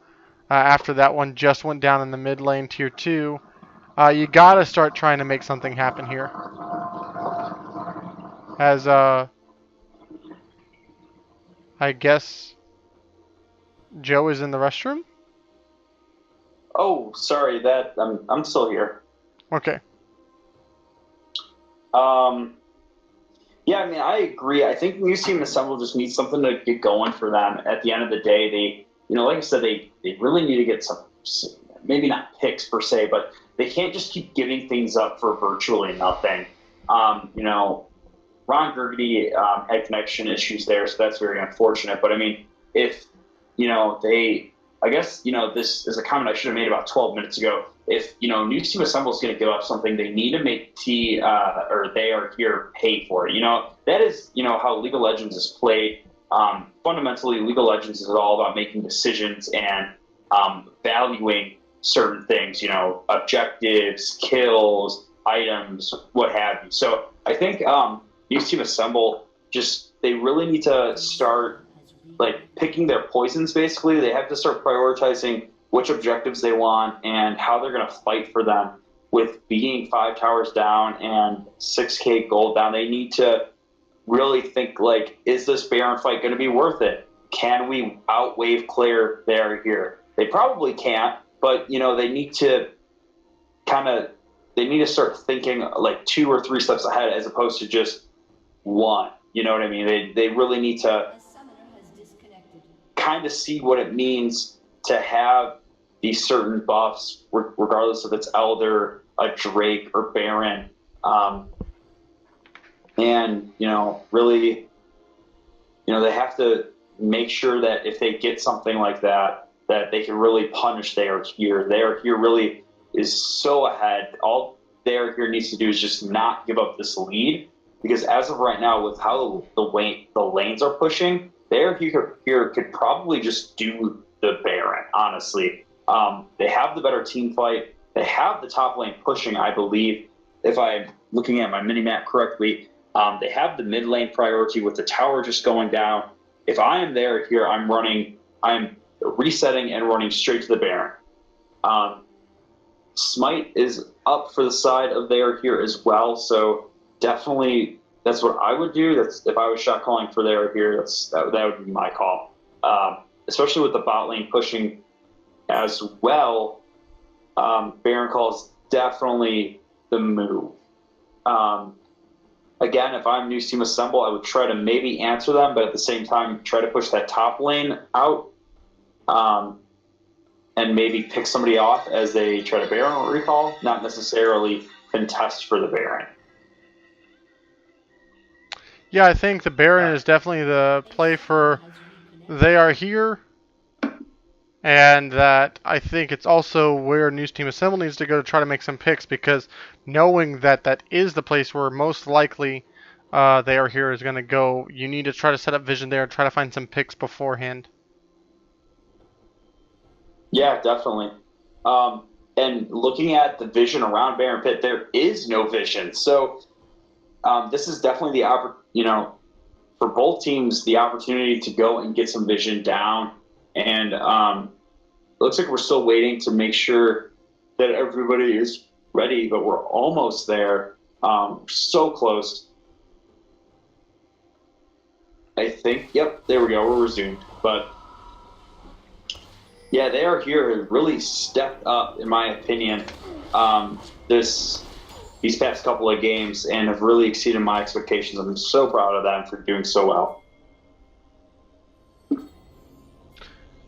After that one just went down in the mid lane, tier 2. You gotta start trying to make something happen here. As I guess Joe is in the restroom. Oh, sorry. I'm still here. Okay. Yeah, I mean, I agree. I think New Team Assemble just needs something to get going for them. At the end of the day, they, like I said, they really need to get some, maybe not picks per se, but they can't just keep giving things up for virtually nothing. Ron Gergety had connection issues there, so that's very unfortunate. But I mean, if I guess this is a comment I should have made about 12 minutes ago. If New Team Assemble is going to give up something, they need to make They Are Here pay for it. That is how League of Legends is played. Fundamentally, League of Legends is all about making decisions and valuing certain things. Objectives, kills, items, what have you. So I think New Team Assemble they really need to start picking their poisons. Basically, they have to start prioritizing which objectives they want and how they're going to fight for them. With being 5 towers down and 6k gold down, they need to really think, is this Baron fight going to be worth it? Can we outwave clear there here? They probably can't, but they need to start thinking 2 or 3 steps ahead as opposed to just 1. You know what I mean? They really need to kind of see what it means to have these certain buffs, regardless if it's Elder, a Drake, or Baron. And, really, they have to make sure that if they get something like that, that they can really punish They Are Here. They Are Here really is so ahead. All They Are Here needs to do is just not give up this lead, because as of right now, with how the lanes are pushing, They Are Here could probably just do the Baron, honestly. They have the better team fight. They have the top lane pushing, I believe, if I'm looking at my mini-map correctly. They have the mid lane priority with the tower just going down. If I am There Here, I'm resetting and running straight to the Baron. Smite is up for the side of There Here as well, so definitely that's what I would do. That's if I was shot calling for There Here, that would be my call. Especially with the bot lane pushing as well, Baron call is definitely the move. Again, if I'm News Team Assemble, I would try to maybe answer them, but at the same time, try to push that top lane out, and maybe pick somebody off as they try to Baron recall, not necessarily contest for the Baron. Yeah, I think the Baron is definitely the play for They Are Here. And that I think it's also where News Team Assemble needs to go to try to make some picks, because knowing that that is the place where most likely They Are Here is going to go, you need to try to set up vision there and try to find some picks beforehand. Yeah, definitely. And looking at the vision around Baron Pit, there is no vision. So this is definitely for both teams, the opportunity to go and get some vision down. And it looks like we're still waiting to make sure that everybody is ready, but we're almost there. So close. I think, yep, there we go. We're resumed. But yeah, They Are Here have really stepped up, in my opinion, these past couple of games, and have really exceeded my expectations. I'm so proud of them for doing so well.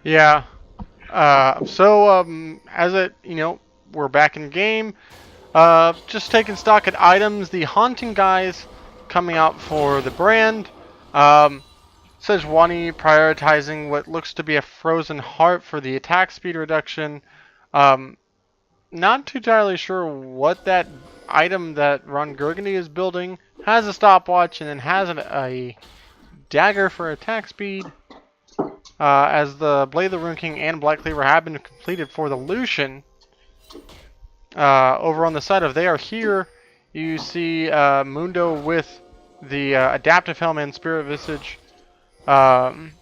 Yeah. As it, we're back in game. Just taking stock at items. The Haunting guys coming out for the brand. Sejuani prioritizing what looks to be a Frozen Heart for the attack speed reduction. Not too entirely sure what that item that Ron Gurgundy is building. Has a stopwatch and then has a dagger for attack speed. As the Blade of the Rune King and Black Cleaver have been completed for the Lucian. Over on the side of They Are Here, you see Mundo with the Adaptive Helm and Spirit Visage. The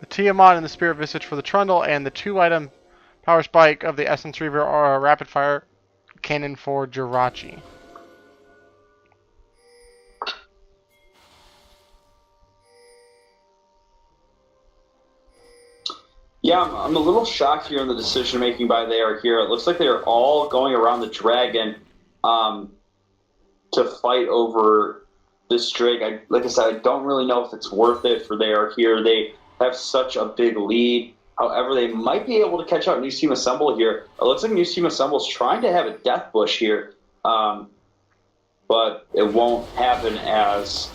Tiamat and the Spirit Visage for the Trundle, and the 2-item Power Spike of the Essence Reaver are a Rapid Fire Cannon for Jirachi. Yeah, I'm a little shocked here in the decision making by They Are Here. It looks like they're all going around the dragon to fight over this Drake. Like I said, I don't really know if it's worth it for They Are Here. They have such a big lead. However, they might be able to catch out News Team Assemble here. It looks like News Team Assemble is trying to have a death bush here, but it won't happen as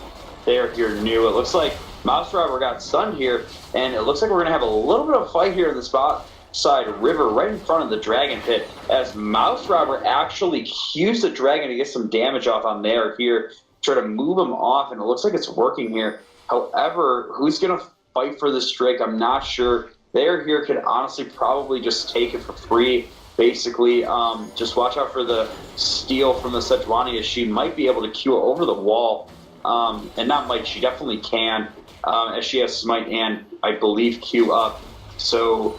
They Are Here knew. It looks like Mouse Robber got stunned here, and it looks like we're going to have a little bit of a fight here in the spot side river right in front of the Dragon Pit, as Mouse Robber actually cues the dragon to get some damage off on They Are Here, try to move him off, and it looks like it's working here. However, who's going to fight for this Drake? I'm not sure. They Are Here could honestly probably just take it for free, basically. Just watch out for the steal from the Sejuani, as she might be able to Q over the wall. And not might, she definitely can, as she has Smite and, I believe, Q up. So,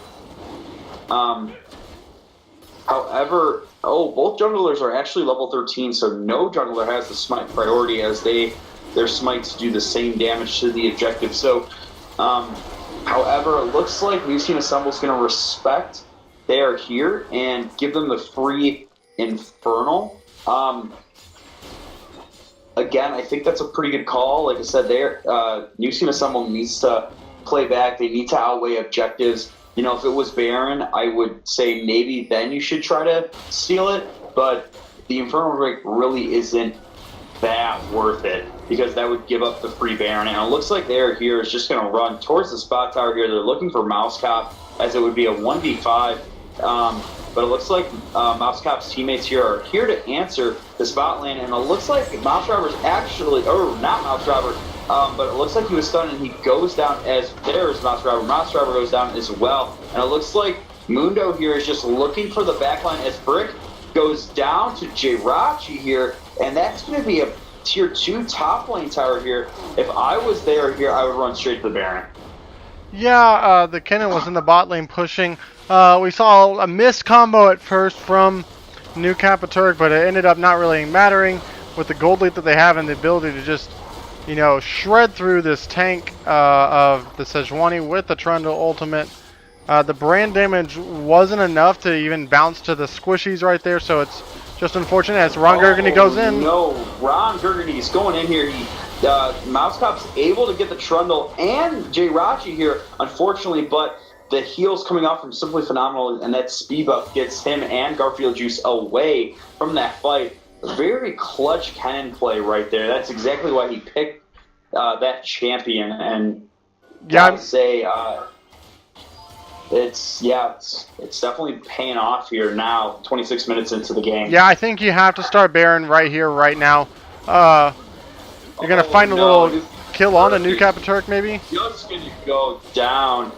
however, both junglers are actually level 13, so no jungler has the Smite priority, as their Smites do the same damage to the objective. So, however, it looks like News Team Assemble is going to respect They Are Here and give them the free Infernal. Again, I think that's a pretty good call. Like I said, News Team Assemble needs to play back. They need to outweigh objectives. If it was Baron, I would say maybe then you should try to steal it. But the Infernal Drake really isn't that worth it, because that would give up the free Baron. And it looks like they're here is just going to run towards the spot tower here. They're looking for Mouse Cop, as it would be a 1v5. But it looks like Mouse Cop's teammates here are here to answer the spot lane. And it looks like Mouse Robber's actually, or not Mouse Robber, but it looks like he was stunned and he goes down as there's Mouse Robber. Mouse Robber goes down as well. And it looks like Mundo here is just looking for the backline as Brick goes down to Jirachi here. And that's going to be a tier 2 top lane tower here. If I was there here, I would run straight to the Baron. Yeah, the Kennen was in the bot lane pushing. We saw a missed combo at first from New Capaturk, but it ended up not really mattering with the gold lead that they have and the ability to just, you know, shred through this tank of the Sejuani with the Trundle ultimate. The brand damage wasn't enough to even bounce to the squishies right there, so it's just unfortunate as Ron Gurgany goes in. No, Ron Gurgany's going in here. Mouse Cop's able to get the Trundle and Jirachi here, unfortunately, but the heals coming off from Simply Phenomenal, and that speed buff gets him and Garfield Juice away from that fight. Very clutch Kennen play right there. That's exactly why he picked that champion, and gotta say, it's definitely paying off here now, 26 minutes into the game. Yeah, I think you have to start Baron right here, right now. You're going to find a little kill on a New Capaturk, maybe? Just going to go down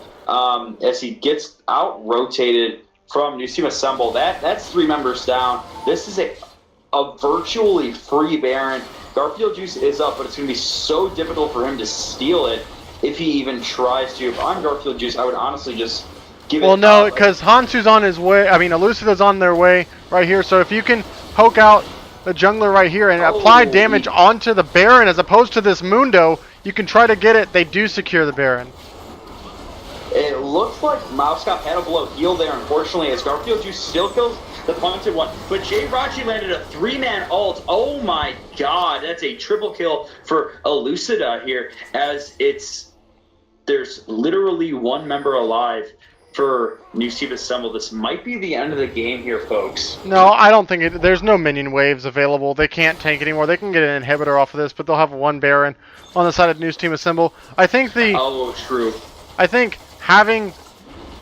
as he gets out-rotated from New Team Assemble. That's 3 members down. This is a virtually free Baron. Garfield Juice is up, but it's going to be so difficult for him to steal it if he even tries to. If I'm Garfield Juice, I would honestly just give it. Well, no, because Hansu's on his way. I mean, Elucida's on their way right here. So if you can poke out the jungler right here and apply damage onto the Baron as opposed to this Mundo, you can try to get it. They do secure the Baron. It looks like Mousecop had a blow heal there, unfortunately, as Garfield Juice still kills the punted one. But Jirachi landed a 3-man ult. Oh my god, that's a triple kill for Elucida here, as there's literally 1 member alive for New Team Assemble. This might be the end of the game here, folks. No, I don't think it. There's no minion waves available. They can't tank anymore. They can get an inhibitor off of this, but they'll have 1 Baron on the side of New Team Assemble. I think the. Oh, true. I think having,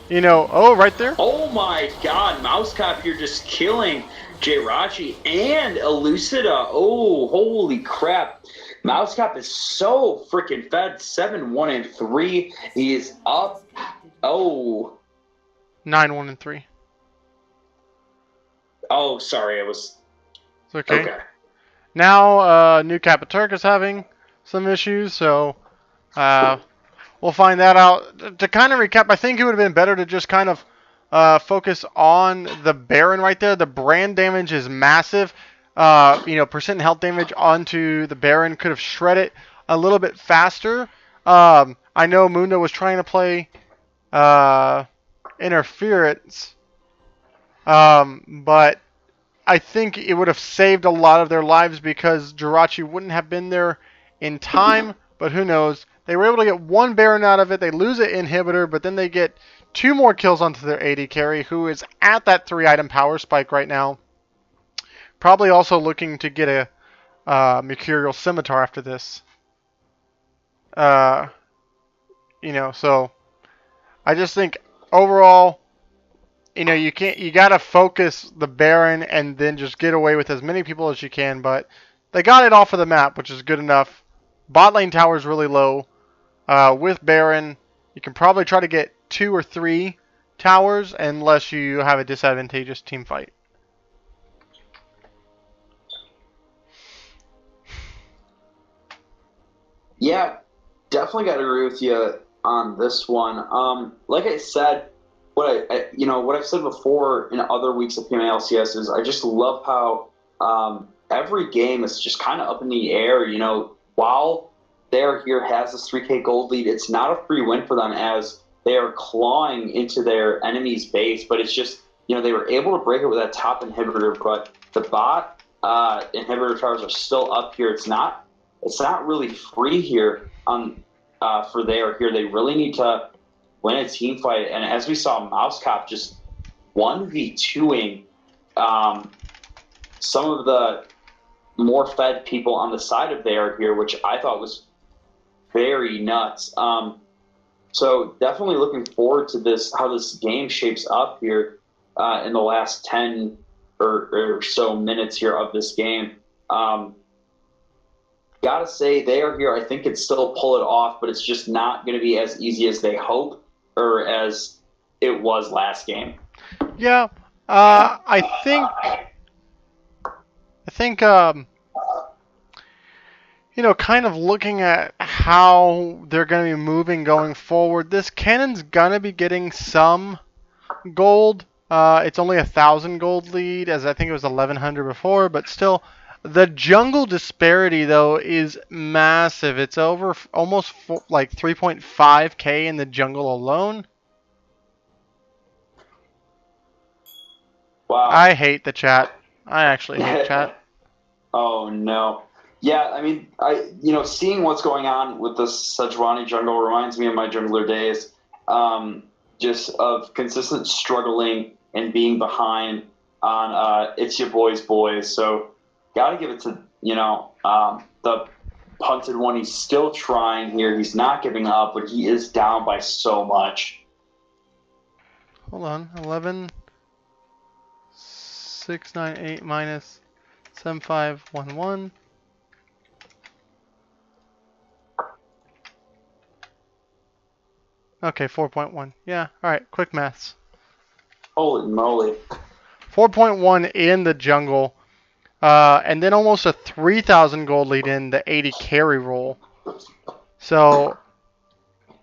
you know, right there. Oh my god, Mousecop here just killing Jirachi and Elucida. Oh, holy crap. Mousecop is so freaking fed. 7-1-3. He is up. Oh. 9-1-3. Oh, sorry, it was. It's okay. Now, New Capaturk is having some issues, so we'll find that out. To kind of recap, I think it would have been better to just kind of focus on the Baron right there. The brand damage is massive. You know, percent health damage onto the Baron could have shredded a little bit faster. I know Mundo was trying to play interference, but I think it would have saved a lot of their lives because Jirachi wouldn't have been there in time, but who knows. They were able to get 1 Baron out of it. They lose an inhibitor, but then they get 2 more kills onto their AD carry, who is at that 3-item power spike right now. Probably also looking to get a Mercurial Scimitar after this. You know, so I just think overall, you know, you gotta focus the Baron and then just get away with as many people as you can, but they got it off of the map, which is good enough. Bot lane tower is really low. With Baron, you can probably try to get 2 or 3 towers unless you have a disadvantageous team fight. Yeah, definitely got to agree with you on this one. Like I said, what I've said before in other weeks of PMA LCS is I just love how every game is just kind of up in the air. You know, while They're Here has this 3K gold lead, it's not a free win for them as they are clawing into their enemy's base. But it's just, you know, they were able to break it with that top inhibitor, but the bot inhibitor towers are still up here. It's not really free here for They're Here. They really need to win a team fight. And as we saw, Mousecop just 1v2ing some of the more fed people on the side of there here, which I thought was very nuts. So definitely looking forward to this, how this game shapes up here in the last 10 or so minutes here of this game. Gotta say, they are here. I think could still pull it off, but it's just not going to be as easy as they hope or as it was last game. Yeah, I think, kind of looking at how they're going to be moving going forward, this cannon's going to be getting some gold. It's only 1,000 gold lead, as I think it was 1,100 before, but still, the jungle disparity though is massive. It's over almost like 3.5k in the jungle alone. Wow. I hate the chat. I actually hate chat. Oh no. Yeah, I mean, seeing what's going on with the Sejuani jungle reminds me of my jungler days, just of consistent struggling and being behind on It's Your Boys. So, got to give it to the punted one. He's still trying here. He's not giving up, but he is down by so much. Hold on, 11, 698 minus 7511. Okay, 4.1. Yeah, alright, quick maths. Holy moly. 4.1 in the jungle, and then almost a 3,000 gold lead in the 80 carry roll. So,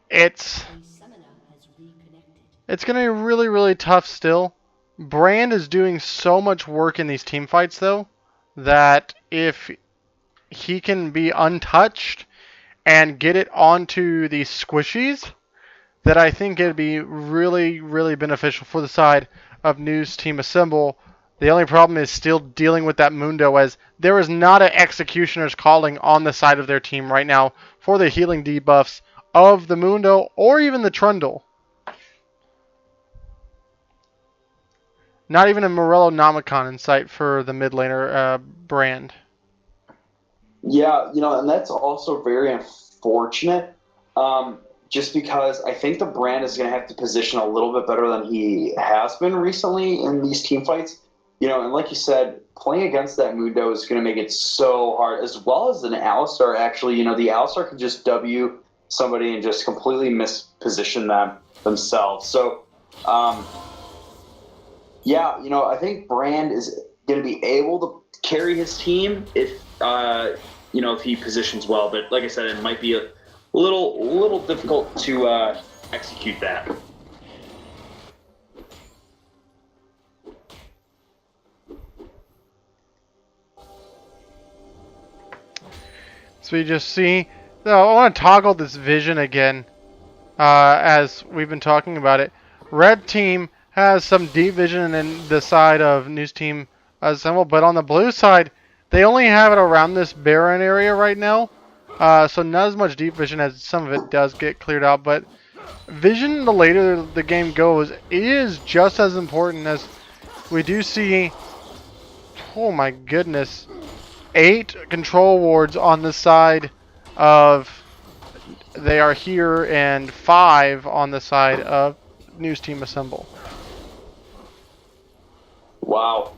it's going to be really, really tough still. Brand is doing so much work in these team fights, though, that if he can be untouched and get it onto these squishies, that I think it'd be really, really beneficial for the side of News Team Assemble. The only problem is still dealing with that Mundo, as there is not an Executioner's Calling on the side of their team right now for the healing debuffs of the Mundo or even the Trundle. Not even a Morello Nomicon in sight for the mid laner Brand. Yeah, and that's also very unfortunate. Just because I think the Brand is going to have to position a little bit better than he has been recently in these team fights. And like you said, playing against that Mundo is going to make it so hard, as well as an Alistar, actually. The Alistar can just W somebody and just completely misposition themselves. So, I think Brand is going to be able to carry his team if he positions well. But like I said, it might be a little difficult to execute that. So we just see. So I want to toggle this vision again, as we've been talking about it. Red team has some deep vision in the side of News Team Assemble, but on the blue side, they only have it around this Baron area right now. So not as much deep vision, as some of it does get cleared out, but vision, the later the game goes, is just as important, as we do see, oh my goodness, 8 control wards on the side of They Are Here and 5 on the side of News Team Assemble. Wow.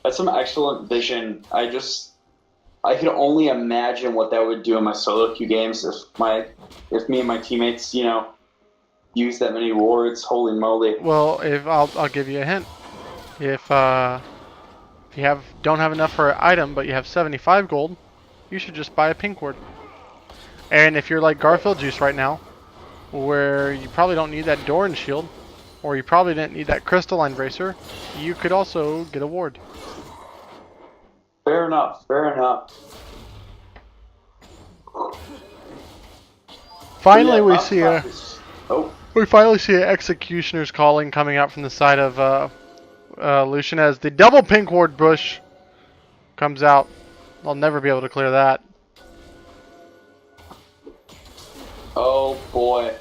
That's some excellent vision. I could only imagine what that would do in my solo queue games if me and my teammates, use that many wards. Holy moly! Well, if I'll give you a hint. If you don't have enough for an item, but you have 75 gold, you should just buy a pink ward. And if you're like Garfield Juice right now, where you probably don't need that Doran shield, or you probably didn't need that Crystalline Bracer, you could also get a ward. Fair enough. Finally, we finally see an Executioner's Calling coming out from the side of Lucian, as the double pink ward bush comes out. I'll never be able to clear that. Oh boy.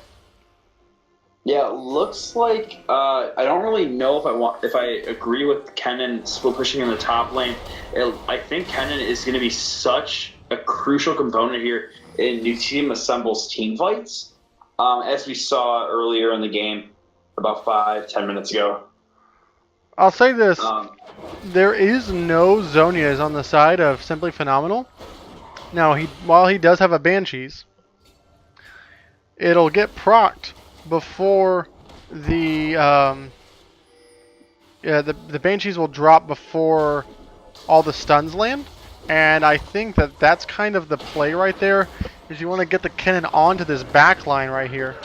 Yeah, it looks like I don't really know if I agree with Kennen split pushing in the top lane. I think Kennen is going to be such a crucial component here in New Team Assemble's team fights, as we saw earlier in the game about 5-10 minutes ago. I'll say this: Um, there is no Zonias on the side of Simply Phenomenal. Now, while he does have a Banshees, it'll get procced before the yeah, the Banshees will drop before all the stuns land, and I think that that's kind of the play right there. Is you want to get the cannon onto this back line right here.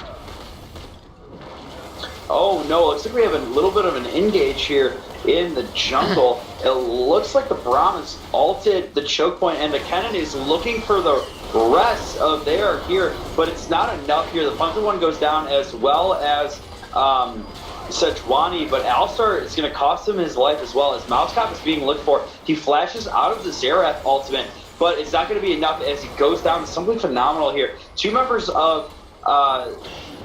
Oh no, looks like we have a little bit of an engage here in the jungle. It looks like the Braum has ulted the choke point, and the Kennen is looking for the rest of their here, but it's not enough here. The Punter one goes down as well as Sejuani, but Alistar is going to cost him his life as well as Mousecop is being looked for. He flashes out of the Xerath ultimate, but it's not going to be enough as he goes down. Something phenomenal here. Two members of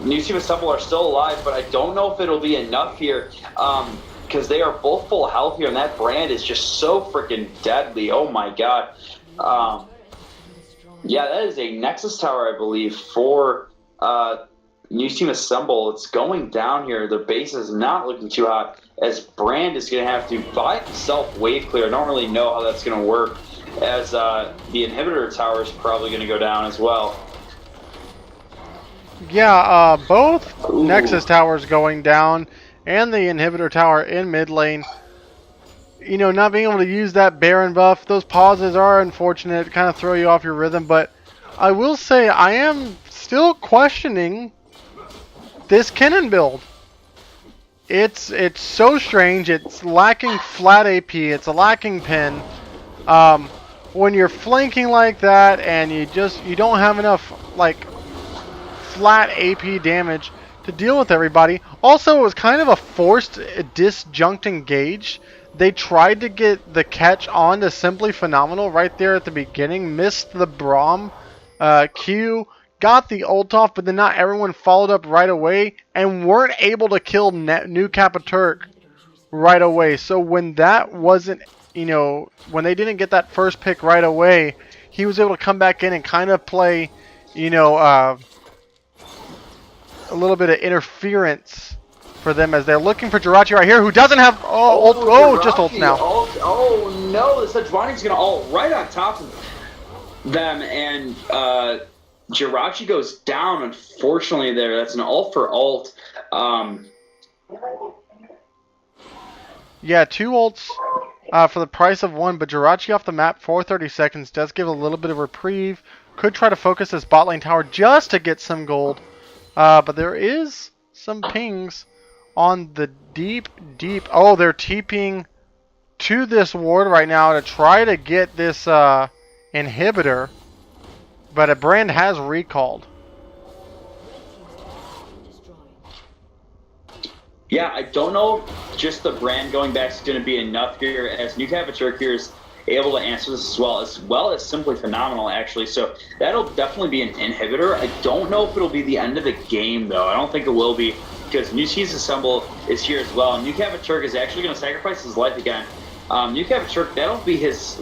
New Team Assemble are still alive, but I don't know if it'll be enough here because they are both full health here, and that brand is just so freaking deadly. Oh my god. Yeah, that is a Nexus Tower, I believe, for New Team Assemble. It's going down here. The base is not looking too hot, as Brand is going to have to, by himself, wave clear. I don't really know how that's going to work, as the Inhibitor Tower is probably going to go down as well. Yeah, both Ooh. Nexus towers going down and the inhibitor tower in mid lane. You know, not being able to use that Baron buff, those pauses are unfortunate, kind of throw you off your rhythm, but I will say I am still questioning this Kennen build. It's so strange. It's lacking flat AP. It's lacking pin. When you're flanking like that and you don't have enough like flat AP damage to deal with everybody. Also, it was kind of a forced disjunct engage. They tried to get the catch on to Simply Phenomenal right there at the beginning, missed the Braum Q, got the ult off, but then not everyone followed up right away and weren't able to kill New Capaturk right away. So when that wasn't, when they didn't get that first pick right away, he was able to come back in and kind of play, a little bit of interference for them as they're looking for Jirachi right here, who doesn't have just ults now. Oh no, the Sejuani's gonna ult right on top of them, and Jirachi goes down. Unfortunately, that's an ult for ult. Yeah, 2 ults for the price of 1, but Jirachi off the map for 30 seconds does give a little bit of reprieve. Could try to focus this bot lane tower just to get some gold. But there is some pings on the deep. Oh, they're TPing to this ward right now to try to get this inhibitor. But a brand has recalled. Yeah, I don't know if just the brand going back is going to be enough here, as New Capaturk here is able to answer this as well as Simply Phenomenal, actually. So that'll definitely be an inhibitor. I don't know if it'll be the end of the game, though. I don't think it will be, because New Team Assemble is here as well. New Capaturk is actually going to sacrifice his life again. New Capaturk, that'll be his,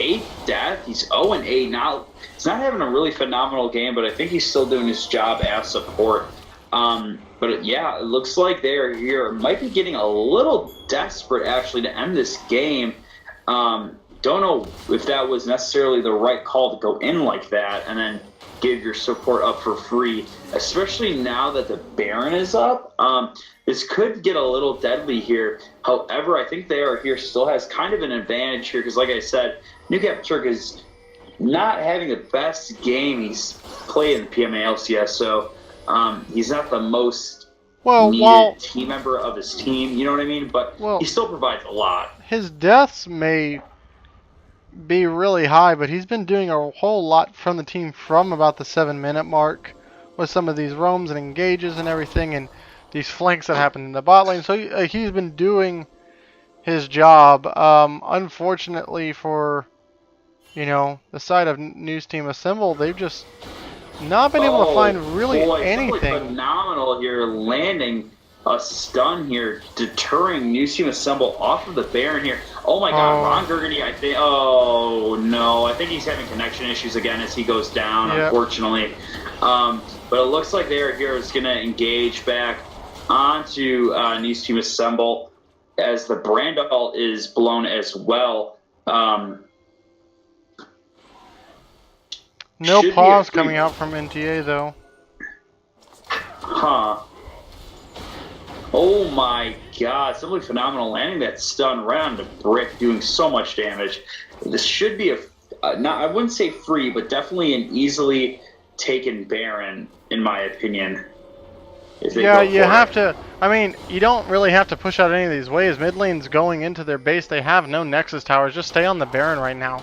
8th death? He's 0-8 now. He's not having a really phenomenal game, but I think he's still doing his job as support. But yeah, it looks like they're here. Might be getting a little desperate, actually, to end this game. Don't know if that was necessarily the right call to go in like that and then give your support up for free, especially now that the Baron is up. This could get a little deadly here. However, I think they are here still has kind of an advantage here because, like I said, New Capaturk is not having the best game he's played in the PMA LCS, so he's not the most needed team member of his team, you know what I mean? But he still provides a lot. His deaths may be really high, but he's been doing a whole lot from the team from about the 7-minute mark with some of these roams and engages and everything and these flanks that happen in the bot lane. So he's been doing his job. Unfortunately for, the side of News Team Assemble, they've just Not been able to Oh find really boy, simply anything. phenomenal here, landing a stun here, deterring New Team Assemble off of the Baron here. Oh my God, Oh, Ron Burgundy, I think. Oh no, I think he's having connection issues again as he goes down, yep. unfortunately. But it looks like they're here is going to engage back onto New Team Assemble as the Brandall is blown as well. No Should be a pause free. coming out from NTA though. Huh. Oh my God, simply phenomenal landing that stun right on the brick, doing so much damage. This should be not, I wouldn't say free, but definitely an easily taken Baron, in my opinion, if they Yeah, go you for have it. to. I mean, you don't really have to push out any of these waves. Mid lane's going into their base. They have no Nexus towers. Just stay on the Baron right now.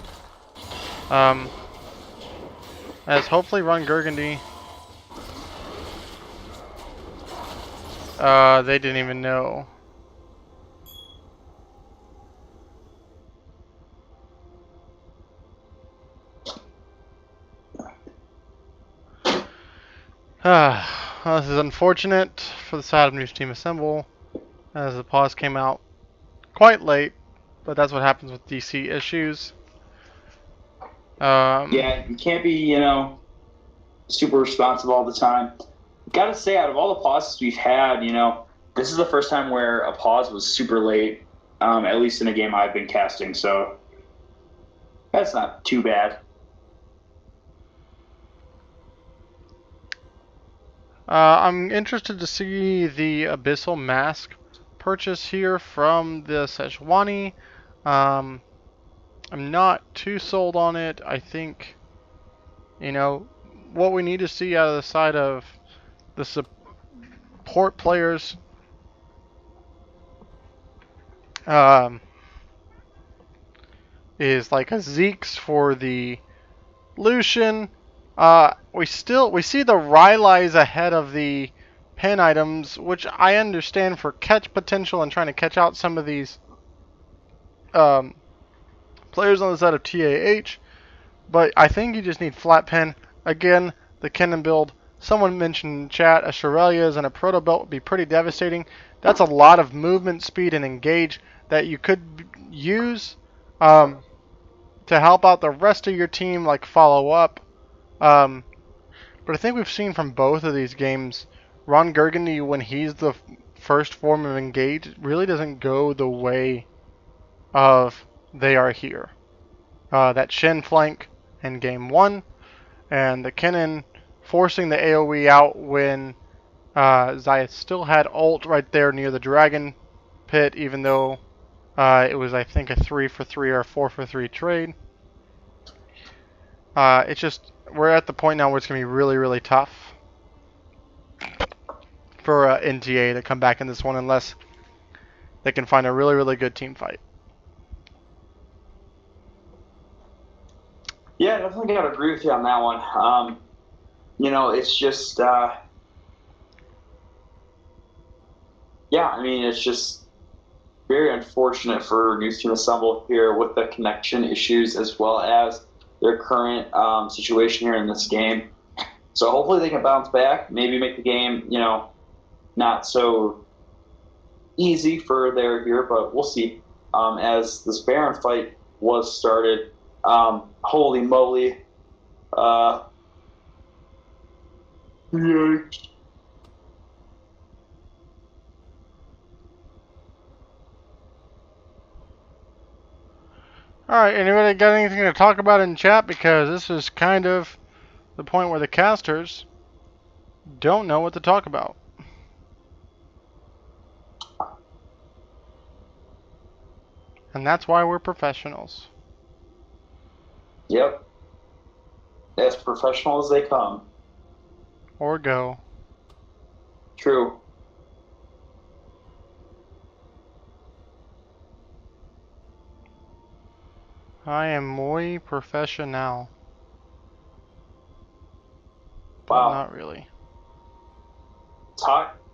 As hopefully run Gurgundy. They didn't even know. Well, this is unfortunate for the side of New Team Assemble, as the pause came out quite late, but that's what happens with DC issues. Yeah, you can't be, super responsible all the time. Gotta say, out of all the pauses we've had, this is the first time where a pause was super late, at least in a game I've been casting, so that's not too bad. I'm interested to see the Abyssal Mask purchase here from the Sejuani. I'm not too sold on it. I think, what we need to see out of the side of the support players um, is like a Zeke's for the Lucian. We see the Rylai's ahead of the pen items, which I understand for catch potential and trying to catch out some of these um, players on the side of TAH. But I think you just need flat pen. Again, the Kennen build. Someone mentioned in chat a Shirelia's and a Proto Belt would be pretty devastating. That's a lot of movement speed and engage that you could use to help out the rest of your team, like follow up. But I think we've seen from both of these games, Ron Gurgundy, when he's the first form of engage, really doesn't go the way of they are here. That Shen flank in game one, and the Kennen forcing the AoE out when Zayas still had ult right there near the dragon pit, even though it was, I think, a 3-for-3 or a 4-for-3 trade. It's just, we're at the point now where it's going to be really, really tough for NTA to come back in this one unless they can find a really, really good team fight. Yeah, definitely got to agree with you on that one. It's just, it's just very unfortunate for New Team Assemble here with the connection issues as well as their current situation here in this game. So hopefully they can bounce back, maybe make the game, not so easy for their here, but we'll see. As this Baron fight was started, holy moly. Yeah. Alright, anybody got anything to talk about in chat? Because this is kind of the point where the casters don't know what to talk about. And that's why we're professionals. Yep. As professional as they come. Or go. True. I am muy professional. But Wow. not really.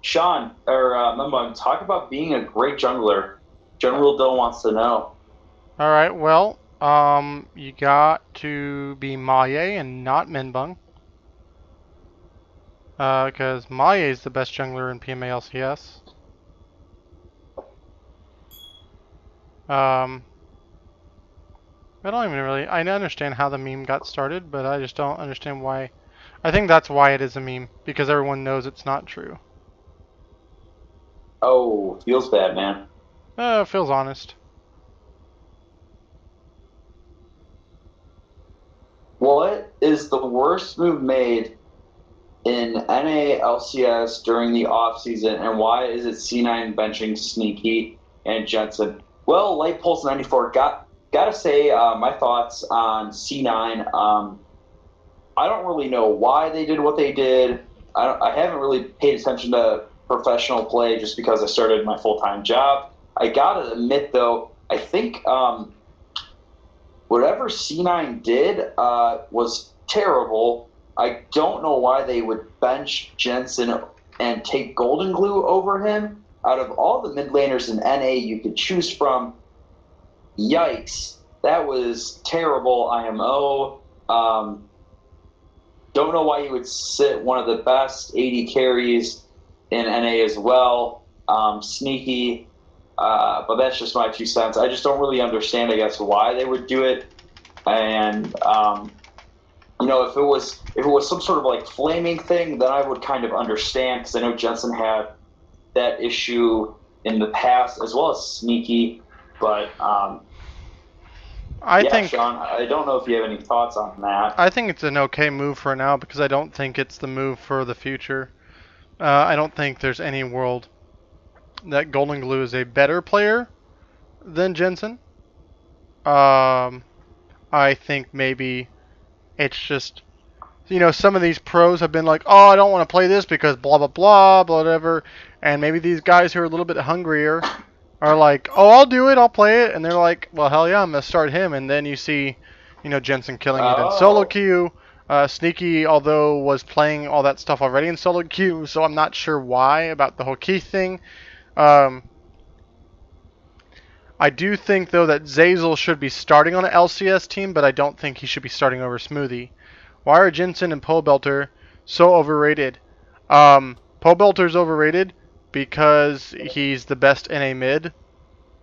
Sean, or Mumbo, talk about being a great jungler. General Dill wants to know. Alright, well, you got to be Maye and not Minbung. Because Maie is the best jungler in PMA LCS. I don't even really. I understand how the meme got started, but I just don't understand why. I think that's why it is a meme, because everyone knows it's not true. Oh, feels bad, man. It feels honest. What is the worst move made in NA LCS during the offseason, and why is it C9 benching Sneaky and Jensen? Well, Light Pulse 94, gotta say my thoughts on C9. I don't really know why they did what they did. I haven't really paid attention to professional play just because I started my full-time job. I gotta admit, though, I think whatever C9 did was terrible. I don't know why they would bench Jensen and take Golden Glue over him. Out of all the mid laners in NA you could choose from, yikes, that was terrible IMO. Don't know why you would sit one of the best 80 carries in NA as well. Sneaky, but that's just my 2 cents. I just don't really understand, I guess, why they would do it. And if it was some sort of like flaming thing, then I would kind of understand, because I know Jensen had that issue in the past as well as Sneaky. But I think Sean, I don't know if you have any thoughts on that. I think it's an okay move for now, because I don't think it's the move for the future. I don't think there's any world that Golden Glue is a better player than Jensen. I think maybe it's just, some of these pros have been like, oh, I don't want to play this because blah, blah, blah, blah, whatever. And maybe these guys who are a little bit hungrier are like, oh, I'll do it, I'll play it. And they're like, well, hell yeah, I'm going to start him. And then you see, Jensen killing it in solo queue. Sneaky, although, was playing all that stuff already in solo queue, so I'm not sure why about the whole key thing. I do think, though, that Zazel should be starting on an LCS team, but I don't think he should be starting over Smoothie. Why are Jensen and Pobelter so overrated? Pobelter's overrated because he's the best in a mid,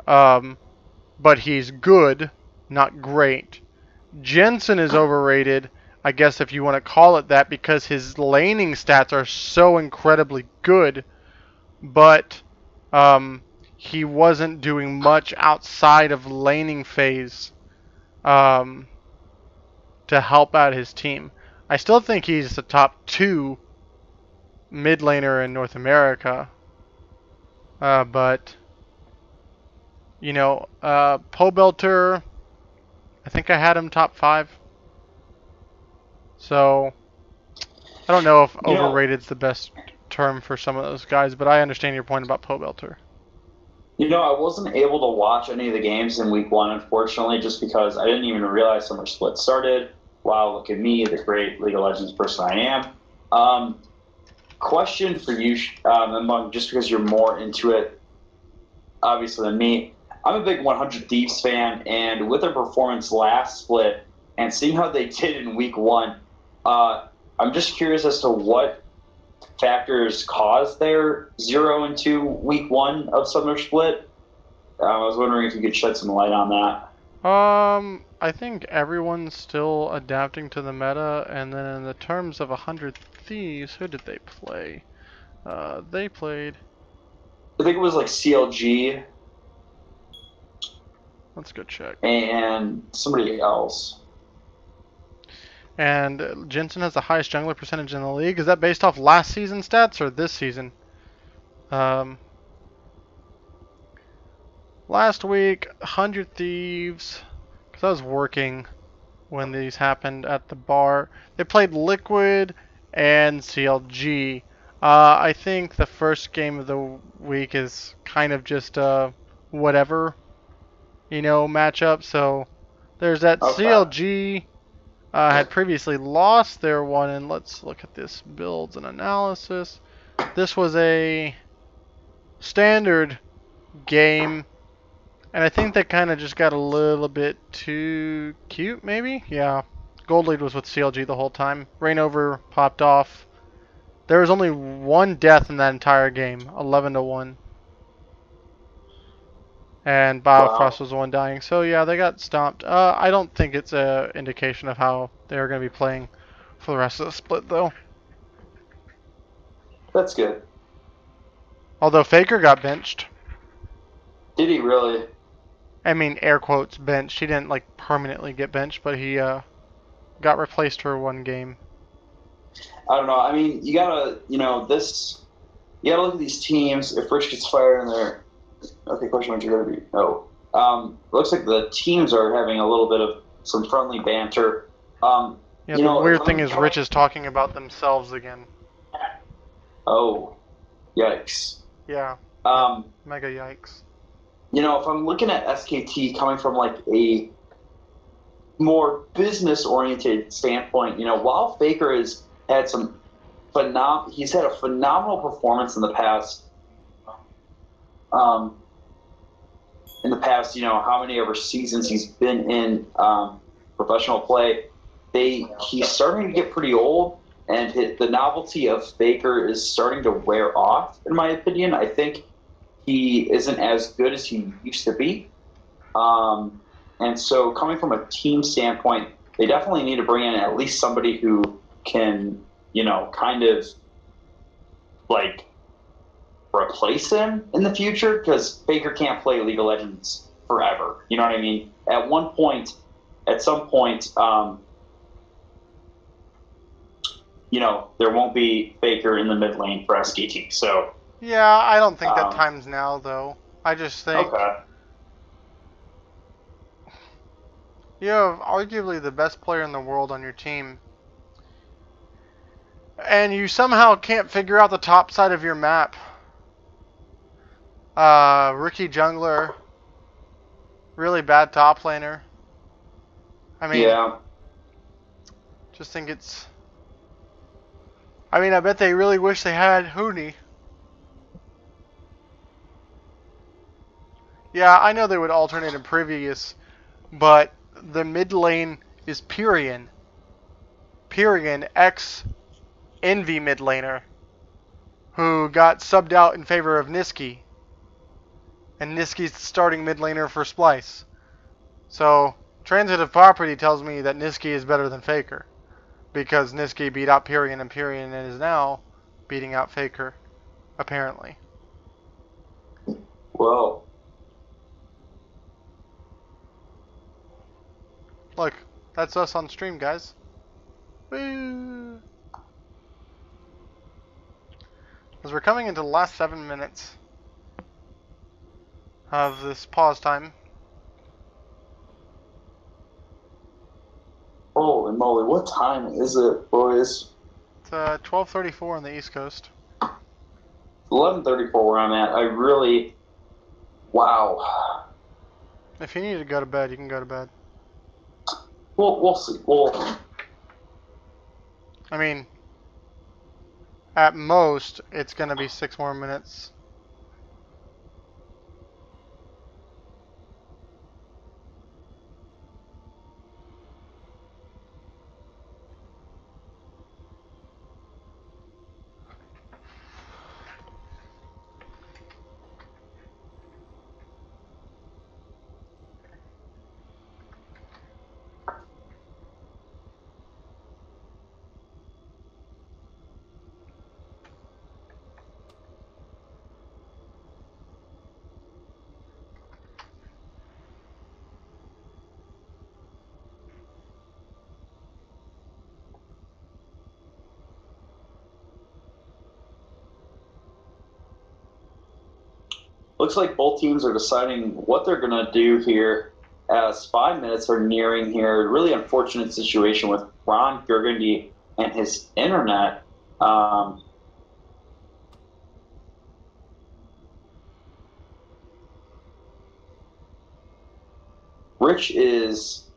but he's good, not great. Jensen is overrated, I guess if you want to call it that, because his laning stats are so incredibly good, but he wasn't doing much outside of laning phase to help out his team. I still think he's the top 2 mid laner in North America, but Pobelter, I think I had him top 5. So I don't know if overrated's the best term for some of those guys, but I understand your point about Pobelter. I wasn't able to watch any of the games in week 1, unfortunately, just because I didn't even realize Summer Split started. Wow, look at me, the great League of Legends person I am. Question for you, Among, just because you're more into it, obviously, than me. I'm a big 100 Thieves fan, and with their performance last split and seeing how they did in week 1, I'm just curious as to what factors caused their 0-2 week 1 of Summer Split. I was wondering if you could shed some light on that. I think everyone's still adapting to the meta, and then in the terms of 100 Thieves, who did they play? They played... I think it was like CLG. Let's go check. And somebody else. And Jensen has the highest jungler percentage in the league. Is that based off last season stats or this season? Last week, 100 Thieves, because I was working when these happened at the bar. They played Liquid and CLG. I think the first game of the week is kind of just a whatever, matchup. So there's that. Okay. CLG had previously lost their one, and let's look at this builds and analysis. This was a standard game, and I think they kind of just got a little bit too cute, maybe? Yeah. Gold lead was with CLG the whole time. Rainover popped off. There was only one death in that entire game, 11-1. And Biofrost Wow. was the one dying. So yeah, they got stomped. I don't think it's a indication of how they're going to be playing for the rest of the split, though. That's good. Although Faker got benched. Did he really? I mean, air quotes benched. He didn't like permanently get benched, but he got replaced for one game. I don't know. I mean, you gotta, this. You gotta look at these teams. If Rich gets fired in there, okay. Question: When's you gonna be? No. Looks like the teams are having a little bit of some friendly banter. Yeah, the weird thing is Rich is talking about themselves again. Oh, yikes. Yeah. Um, Mega yikes. if I'm looking at SKT coming from like a more business oriented standpoint, while Faker has had some he's had a phenomenal performance in the past. Um, how many ever seasons he's been in professional play, he's starting to get pretty old, and the novelty of Faker is starting to wear off. In my opinion, I think he isn't as good as he used to be. And so, coming from a team standpoint, they definitely need to bring in at least somebody who can, kind of like replace him in the future, because Faker can't play League of Legends forever. You know what I mean? At some point, there won't be Faker in the mid lane for SKT. So Yeah, I don't think that time's now, though. I just think okay. you have arguably the best player in the world on your team, and you somehow can't figure out the top side of your map. Rookie jungler, really bad top laner. I mean, Yeah. just think it's. I mean, I bet they really wish they had Hooney. Yeah, I know they would alternate in previous, but the mid lane is Pyrian. Pyrian, ex-Envy mid laner, who got subbed out in favor of Niski. And Niski's the starting mid laner for Splice. So, transitive property tells me that Niski is better than Faker, because Niski beat out Pyrian, and Pyrian is now beating out Faker, apparently. Well, Look, that's us on stream, guys. Woo! As we're coming into the last 7 minutes of this pause time. holy moly, what time is it, boys? It's 12:34 on the East Coast. 11:34 where I'm at. Wow. If you need to go to bed, you can go to bed. We'll see. I mean, at most, it's going to be 6 more minutes. Looks like both teams are deciding what they're going to do here as 5 minutes are nearing here. Really unfortunate situation with Ron Burgundy and his internet. Rich is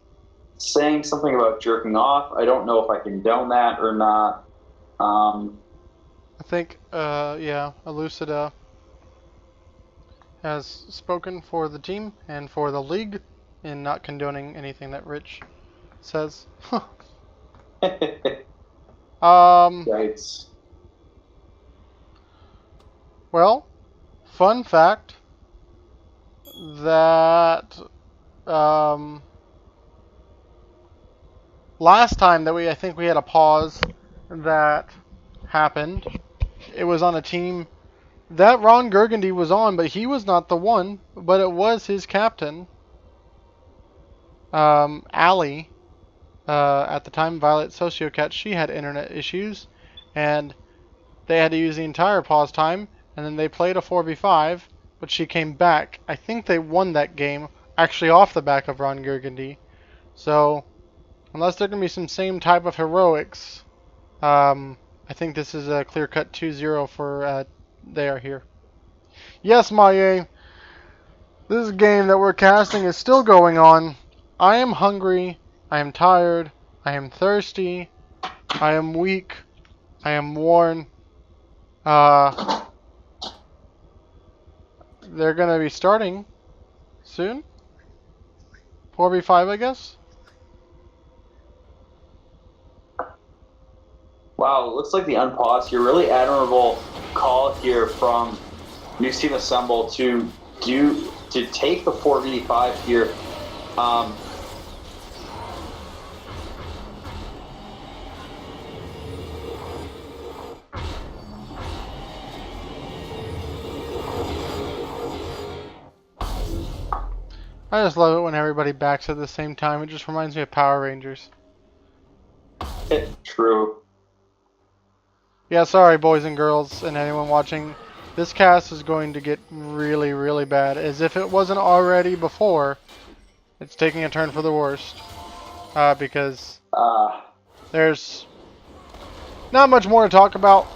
saying something about jerking off. I don't know if I condone that or not. I think, yeah, Elucida has spoken for the team and for the league in not condoning anything that Rich says. Yikes. Well, fun fact that um, last time that I think we had a pause that happened, it was on a team that Ron Burgundy was on, but he was not the one, but it was his captain, Allie. At the time, Violet Sociocat, she had internet issues, and they had to use the entire pause time, and then they played a 4v5, but she came back. I think they won that game, actually off the back of Ron Burgundy. So, unless there can be some same type of heroics, I think this is a clear-cut 2-0 for they are here. Yes, Maye, this game that we're casting is still going on. I am hungry, I am tired, I am thirsty, I am weak, I am worn. They're gonna be starting soon. 4v5, I guess. Wow, it looks like the unpause here. Really admirable call here from New Team Assemble to take the 4v5 here. I just love it when everybody backs at the same time. It just reminds me of Power Rangers. True. Yeah, sorry, boys and girls, and anyone watching. This cast is going to get really, really bad. As if it wasn't already before, it's taking a turn for the worst. Because there's not much more to talk about.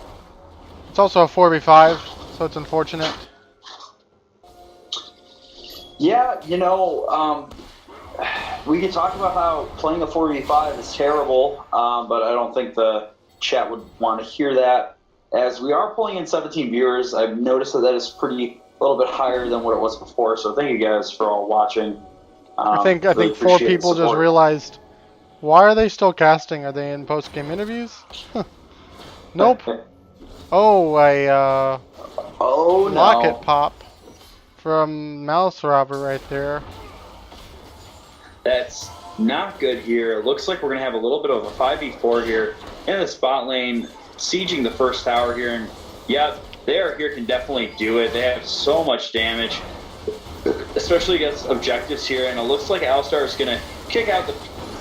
It's also a 4v5, so it's unfortunate. Yeah, we could talk about how playing a 4v5 is terrible, but I don't think the chat would want to hear that. As we are pulling in 17 viewers, I've noticed that is a little bit higher than what it was before. So thank you guys for all watching. I think Really four appreciate the people just support. realized, why are they still casting? Are they in post-game interviews? Nope. Oh, a Oh no! rocket pop from Mouse Robber right there. That's not good here. It looks like we're going to have a little bit of a 5v4 here in the spot lane, sieging the first tower here. And yeah, they are here can definitely do it. They have so much damage, especially against objectives here. And it looks like Alistar is going to kick out the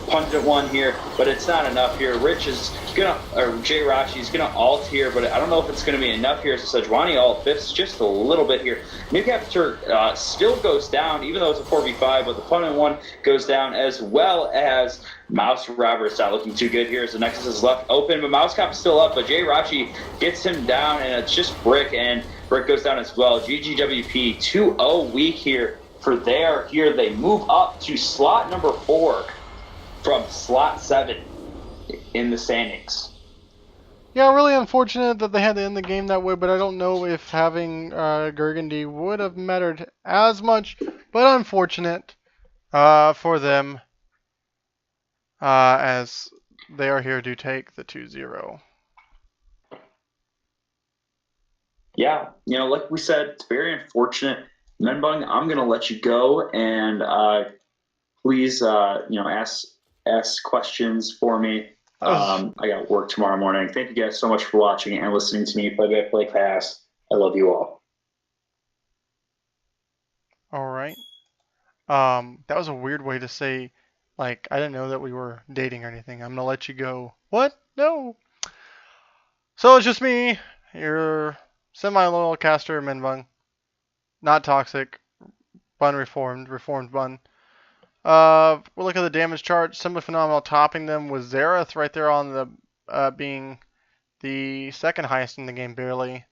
pungent one here, but it's not enough here. Rich is gonna, or Jay Rashi is gonna ult here, but I don't know if it's gonna be enough here. So Sejuani ult biffs just a little bit here. New Capture still goes down, even though it's a 4v5, but the pungent one goes down, as well as Mouse Robber is not looking too good here as the Nexus is left open, but Mouse Cop is still up, but Jay Rashi gets him down, and it's just Brick, and Brick goes down as well. GGWP 2-0 weak here for there. Here they move up to slot number 4 from slot 7 in the standings. Yeah, really unfortunate that they had to end the game that way, but I don't know if having Burgundy would have mattered as much, but unfortunate for them as they are here to take the 2-0. Yeah, like we said, it's very unfortunate. Menbung, I'm going to let you go, and please, ask questions for me. I got work tomorrow morning. Thank you guys so much for watching and listening to me play by play class. I love you all. All right. That was a weird way to say, like, I didn't know that we were dating or anything. I'm gonna let you go. What? No. So it's just me, your semi-loyal caster, Minbung. Not toxic. Bun reformed bun. We'll look at the damage chart. Simply phenomenal. Topping them was Zareth right there on the being the second highest in the game, barely.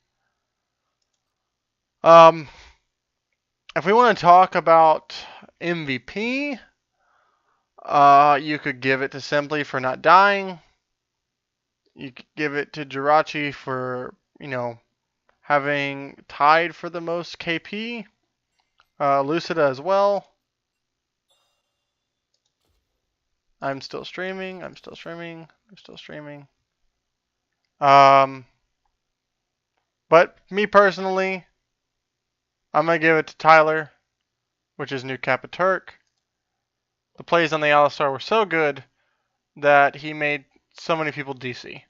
If we want to talk about MVP, you could give it to Simply for not dying. You could give it to Jirachi for, having tied for the most KP. Lucida as well. I'm still streaming. I'm still streaming. I'm still streaming. But me personally, I'm going to give it to Tyler, which is New Kappa Turk. The plays on the Alistar were so good that he made so many people DC.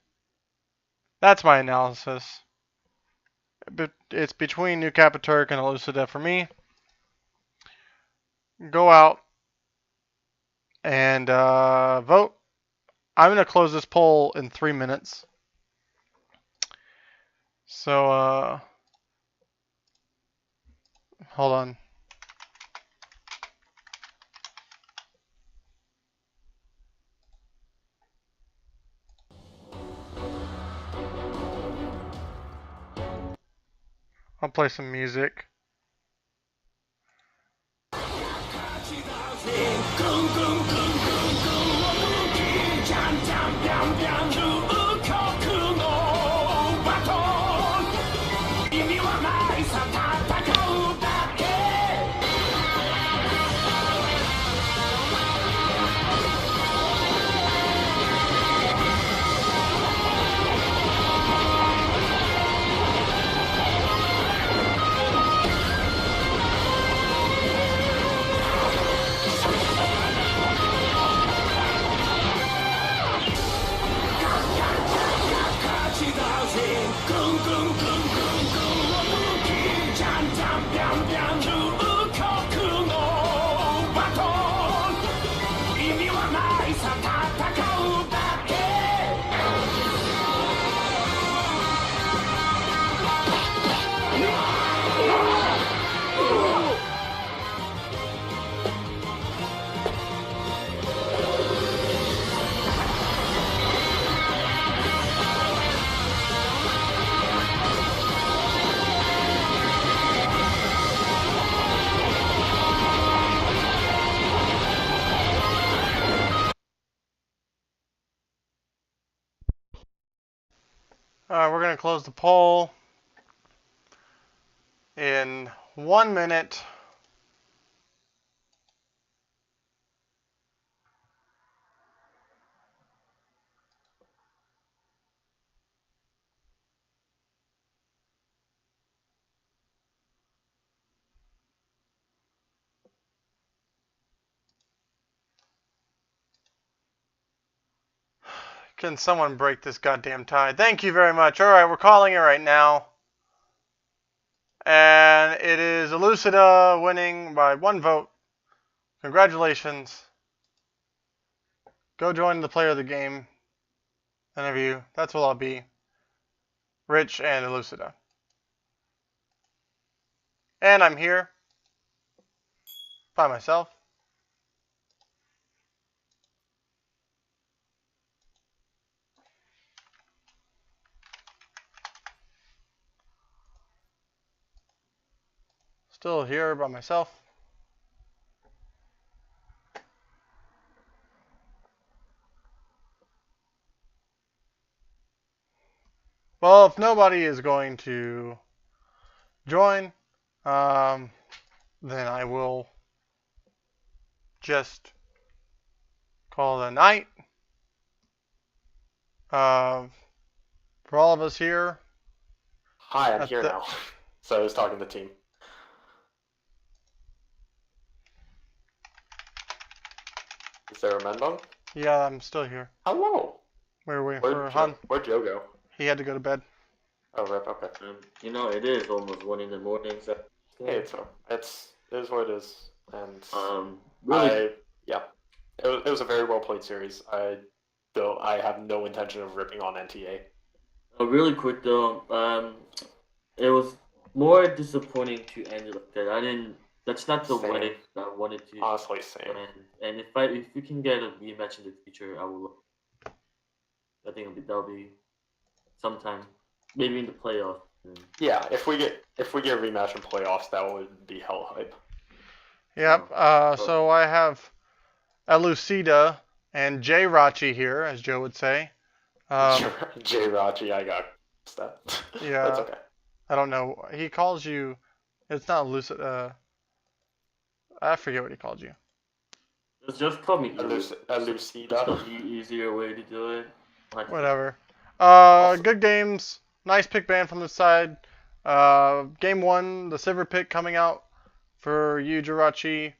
That's my analysis. But it's between New Kappa Turk and Elucida for me. Go out and vote. I'm going to close this poll in 3 minutes. So, hold on. I'll play some music. We're going to close the poll in 1 minute. Can someone break this goddamn tie? Thank you very much. All right, we're calling it right now. And it is Elucida winning by 1 vote. Congratulations. Go join the player of the game interview. That's what I'll be. Rich and Elucida. And I'm here by myself. Still here by myself. Well, if nobody is going to join, then I will just call it a night. For all of us here. Hi, I'm here now. So I was talking to the team. Is there a Menbone? Yeah, I'm still here. Hello. We're waiting for Han. Where'd Joe go? He had to go to bed. Oh, rip. Okay. You know, it is almost 1 in the morning, so Hey, it is what it is, and really, it was a very well played series. I have no intention of ripping on NTA. really quick though, it was more disappointing to end it like that. That's not the Same. way I wanted to. Honestly, same. And if we can get a rematch in the future, I will. I think that'll be sometime, maybe in the playoffs. Yeah, if we get a rematch in playoffs, that would be hell hype. Yep. So I have Elucida and Jay Rachi here, as Joe would say. Jay Rachi, I got that. Yeah. That's okay. I don't know. He calls you. It's not Elucida. I forget what he called you. Just call me Elucida. That's the easier way to do it. Whatever. Good games. Nice pick ban from the side. Game 1, the Sivir pick coming out for you, Jirachi.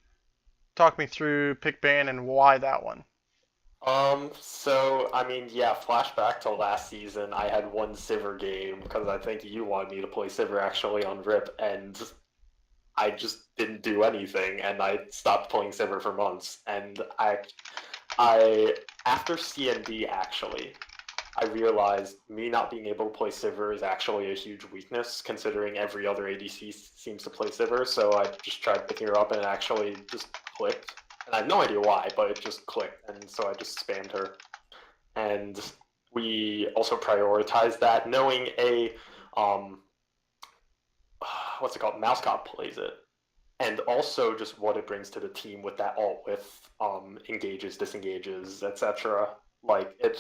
Talk me through pick ban and why that one. So, I mean, yeah, flashback to last season, I had one Sivir game because I think you wanted me to play Sivir actually on RIP, and I just didn't do anything, and I stopped playing Sivir for months. And after CND actually, I realized me not being able to play Sivir is actually a huge weakness, considering every other ADC seems to play Sivir. So I just tried picking her up, and it actually just clicked. And I have no idea why, but it just clicked, and so I just spammed her. And we also prioritized that, knowing what's it called? Mouse Cop plays it, and also just what it brings to the team with that ult with engages, disengages, etc. Like it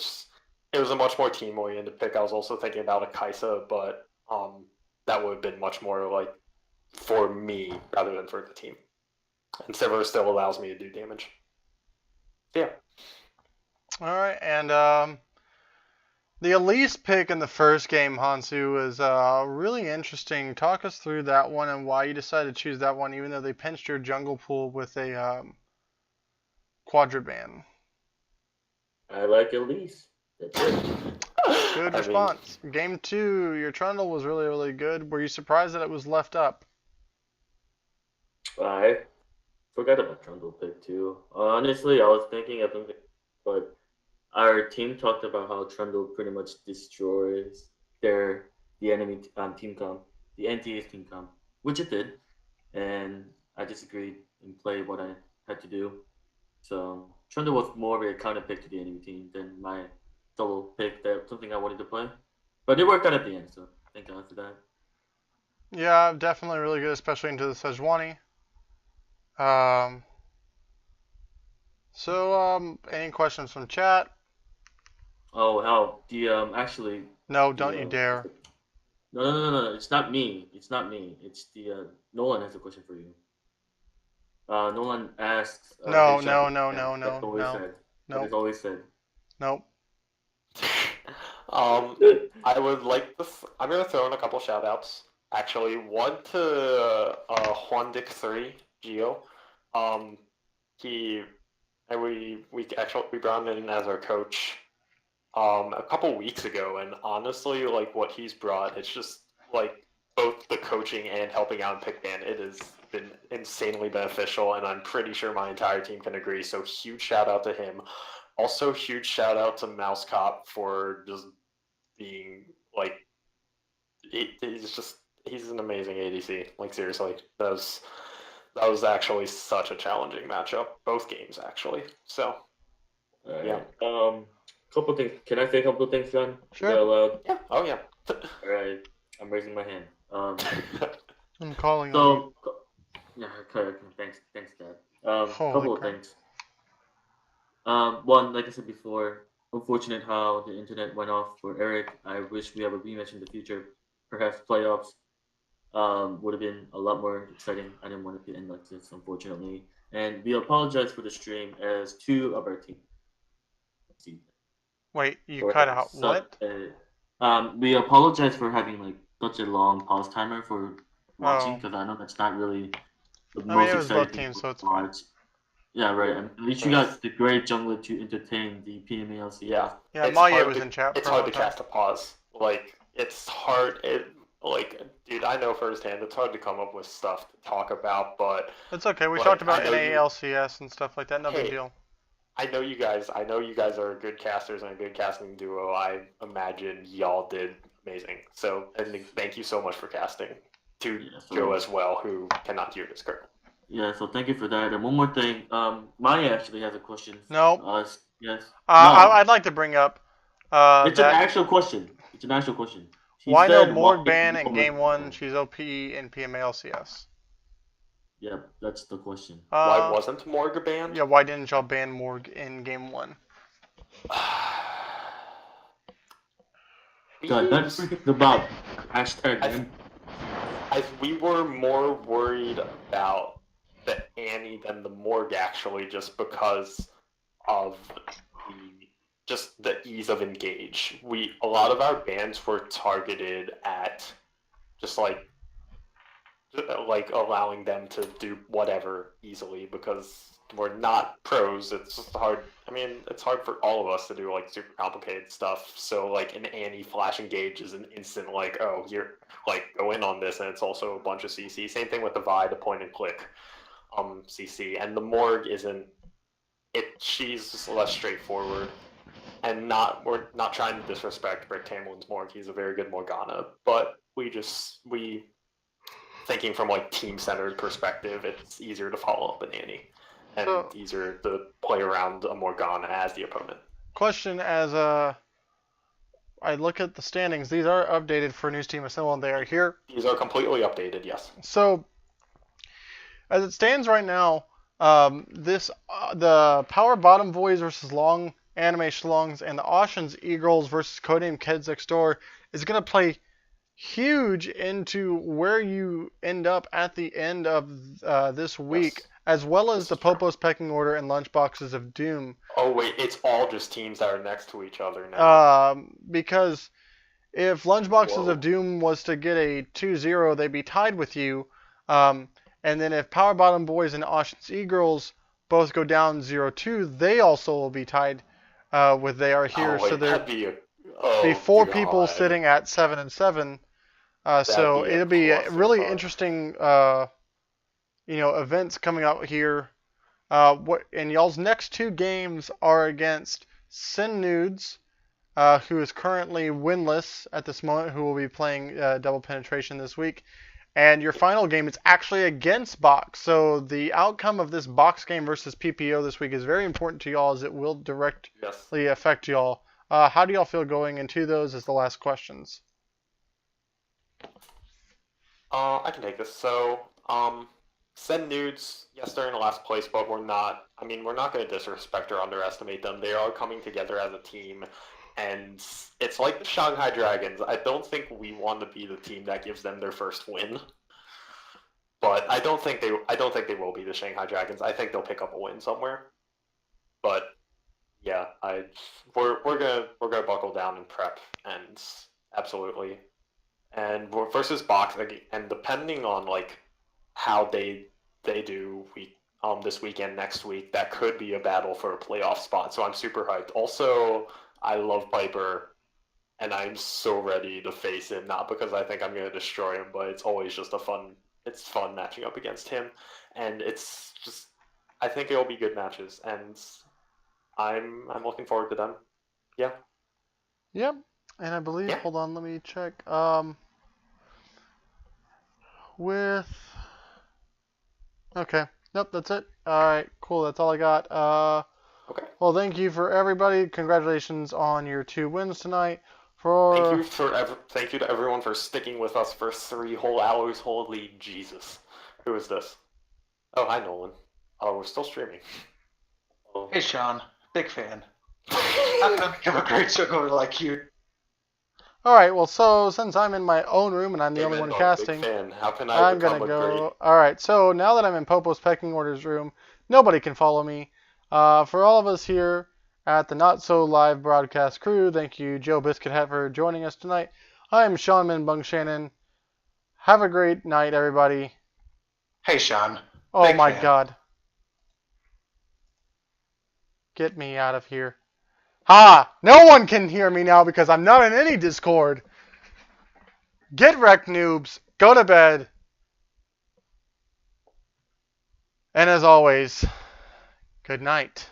was a much more team oriented pick. I was also thinking about a Kaisa, but that would have been much more like for me rather than for the team. And Sivir still allows me to do damage. Yeah. All right, and the Elise pick in the first game, Hansu, was really interesting. Talk us through that one and why you decided to choose that one, even though they pinched your jungle pool with a Quadraban. I like Elise. That's it. Good I response. Game 2, your Trundle was really, really good. Were you surprised that it was left up? I forgot about Trundle pick too. Honestly, I was thinking of something, but our team talked about how Trundle pretty much destroys the enemy team comp, the NTA's team comp, which it did, and I disagreed and played what I had to do. So Trundle was more of a counter pick to the enemy team than my solo pick. That something I wanted to play, but it worked out at the end. So thank God for that. Yeah, definitely really good, especially into the Sejuani. Um, any questions from chat? Oh, hell, the actually No, the don't you dare. no. It's not me. It's not me. It's the Nolan has a question for you. Nolan asks, "Hey, No, Shaq, no, no, yeah, no, that's no, always no, said. That is nope, always said." nope. I would like to. I'm gonna throw in a couple shout outs. Actually, one to Juan Dick 3 Geo. Um, he and we brought him in as our coach a couple weeks ago, and honestly, like what he's brought, it's just like both the coaching and helping out in pick ban. It has been insanely beneficial, and I'm pretty sure my entire team can agree. So huge shout out to him. Also, huge shout out to Mouse Cop for just being like he's an amazing ADC. Like seriously, that was actually such a challenging matchup. Both games actually. So All right. yeah. Couple things. Can I say a couple of things, John? Is Sure. that allowed? Yeah. Oh yeah. All right. I'm raising my hand. I'm calling on you. So yeah, okay. Thanks, Dad. Holy Couple of crap. things. One, like I said before, unfortunate how the internet went off for Eric. I wish we have a rematch in the future. Perhaps playoffs would have been a lot more exciting. I didn't want it to end like this, unfortunately. And we apologize for the stream as two of our team. Wait, you For cut having out such what? we apologize for having like such a long pause timer for watching Oh, because I know that's not really the I mean most it was both exciting thing teams, to so it's fine. watch. Yeah, right. And at least you got the great jungler to entertain the PMALCS. Yeah. Yeah, It's Maya hard was to in chat it's for a hard long to time. cast a pause. Like it's hard. Like dude, I know firsthand. It's hard to come up with stuff to talk about, but It's okay. We like talked I about know you. NALCS and stuff like that. No big Hey, deal. I know you guys. I know you guys are good casters and a good casting duo. I imagine y'all did amazing. So, and thank you so much for casting to Yeah, Joe so as well, who cannot hear this currently. yeah, so thank you for that. And one more thing, Maya actually has a question. No. Yes. I'd like to bring up It's an that actual question. It's an actual question. She why no said, Morg "Why ban in Roman?" game one? She's OP in PMALCS. Yep, that's the question. Why wasn't Morga banned? Yeah, why didn't y'all ban Morg in game one? God, that's freaking about hashtag. We were more worried about the Annie than the Morg actually, just because of the ease of engage. A lot of our bans were targeted at just like allowing them to do whatever easily because we're not pros. It's just hard. I mean, it's hard for all of us to do like super complicated stuff. So like an Annie flash engage is an instant like, oh, you're like go in on this, and it's also a bunch of CC. Same thing with the Vi, the point and click CC, and the Morg isn't. She's just less straightforward. And we're not trying to disrespect Rick Tamlin's Morg. He's a very good Morgana, but we thinking from like team-centered perspective, it's easier to follow up an Annie and easier to play around a Morgana as the opponent. Question: as I look at the standings, these are updated for News Team Assemble, and they are here. These are completely updated, yes. So, as it stands right now, the Power Bottom Boys versus Long Anime Schlongs and the Oceans Eagles versus Codename Kids Next Door is going to play huge into where you end up at the end of this week, yes, as well as the Popo's Pecking Order and Lunchboxes of Doom. Oh wait, it's all just teams that are next to each other now. Because if Lunchboxes of Doom was to get a 2-0, they'd be tied with you. And then if Power Bottom Boys and Ocean's Eagles both go down 0-2, they also will be tied with they are here. So there'd be 4 people sitting at 7-7. So it'll be really interesting, events coming out here. And y'all's next 2 games are against Sin Nudes, who is currently winless at this moment, who will be playing Double Penetration this week. And your final game is actually against Box. So the outcome of this Box game versus PPO this week is very important to y'all, as it will directly affect y'all. How do y'all feel going into those as the last questions? I can take this. So, Send Nudes, yes, they're in last place, but we're not going to disrespect or underestimate them. They are coming together as a team, and it's like the Shanghai Dragons. I don't think we want to be the team that gives them their first win, but I don't think they will be the Shanghai Dragons. I think they'll pick up a win somewhere. But yeah, we're gonna buckle down and prep, and absolutely. And versus Box, and depending on like how they do this weekend, next week, that could be a battle for a playoff spot. So I'm super hyped. Also, I love Piper, and I'm so ready to face him. Not because I think I'm going to destroy him, but it's always just it's fun matching up against him, and it's just I think it'll be good matches, and I'm looking forward to them. Yeah. Yep. And I believe, hold on, let me check. Okay. Nope, that's it. Alright, cool. That's all I got. Okay. Well, thank you for everybody. Congratulations on your 2 wins tonight. Thank you to everyone for sticking with us for 3 whole hours. Holy Jesus. Who is this? Oh, hi, Nolan. Oh, we're still streaming. Hey, Sean. Big fan. How can I become a great circle like you? Alright, well, so since I'm in my own room and I'm the only one casting, big fan. How can I become great... Alright, so now that I'm in Popo's Pecking Order's room, nobody can follow me. For all of us here at the Not So Live broadcast crew, thank you, Joe Biscuithead, for joining us tonight. I'm Sean Minbung Shannon. Have a great night, everybody. Hey, Sean. Oh my God. Get me out of here. Ha! No one can hear me now because I'm not in any Discord. Get wrecked, noobs. Go to bed. And as always, good night.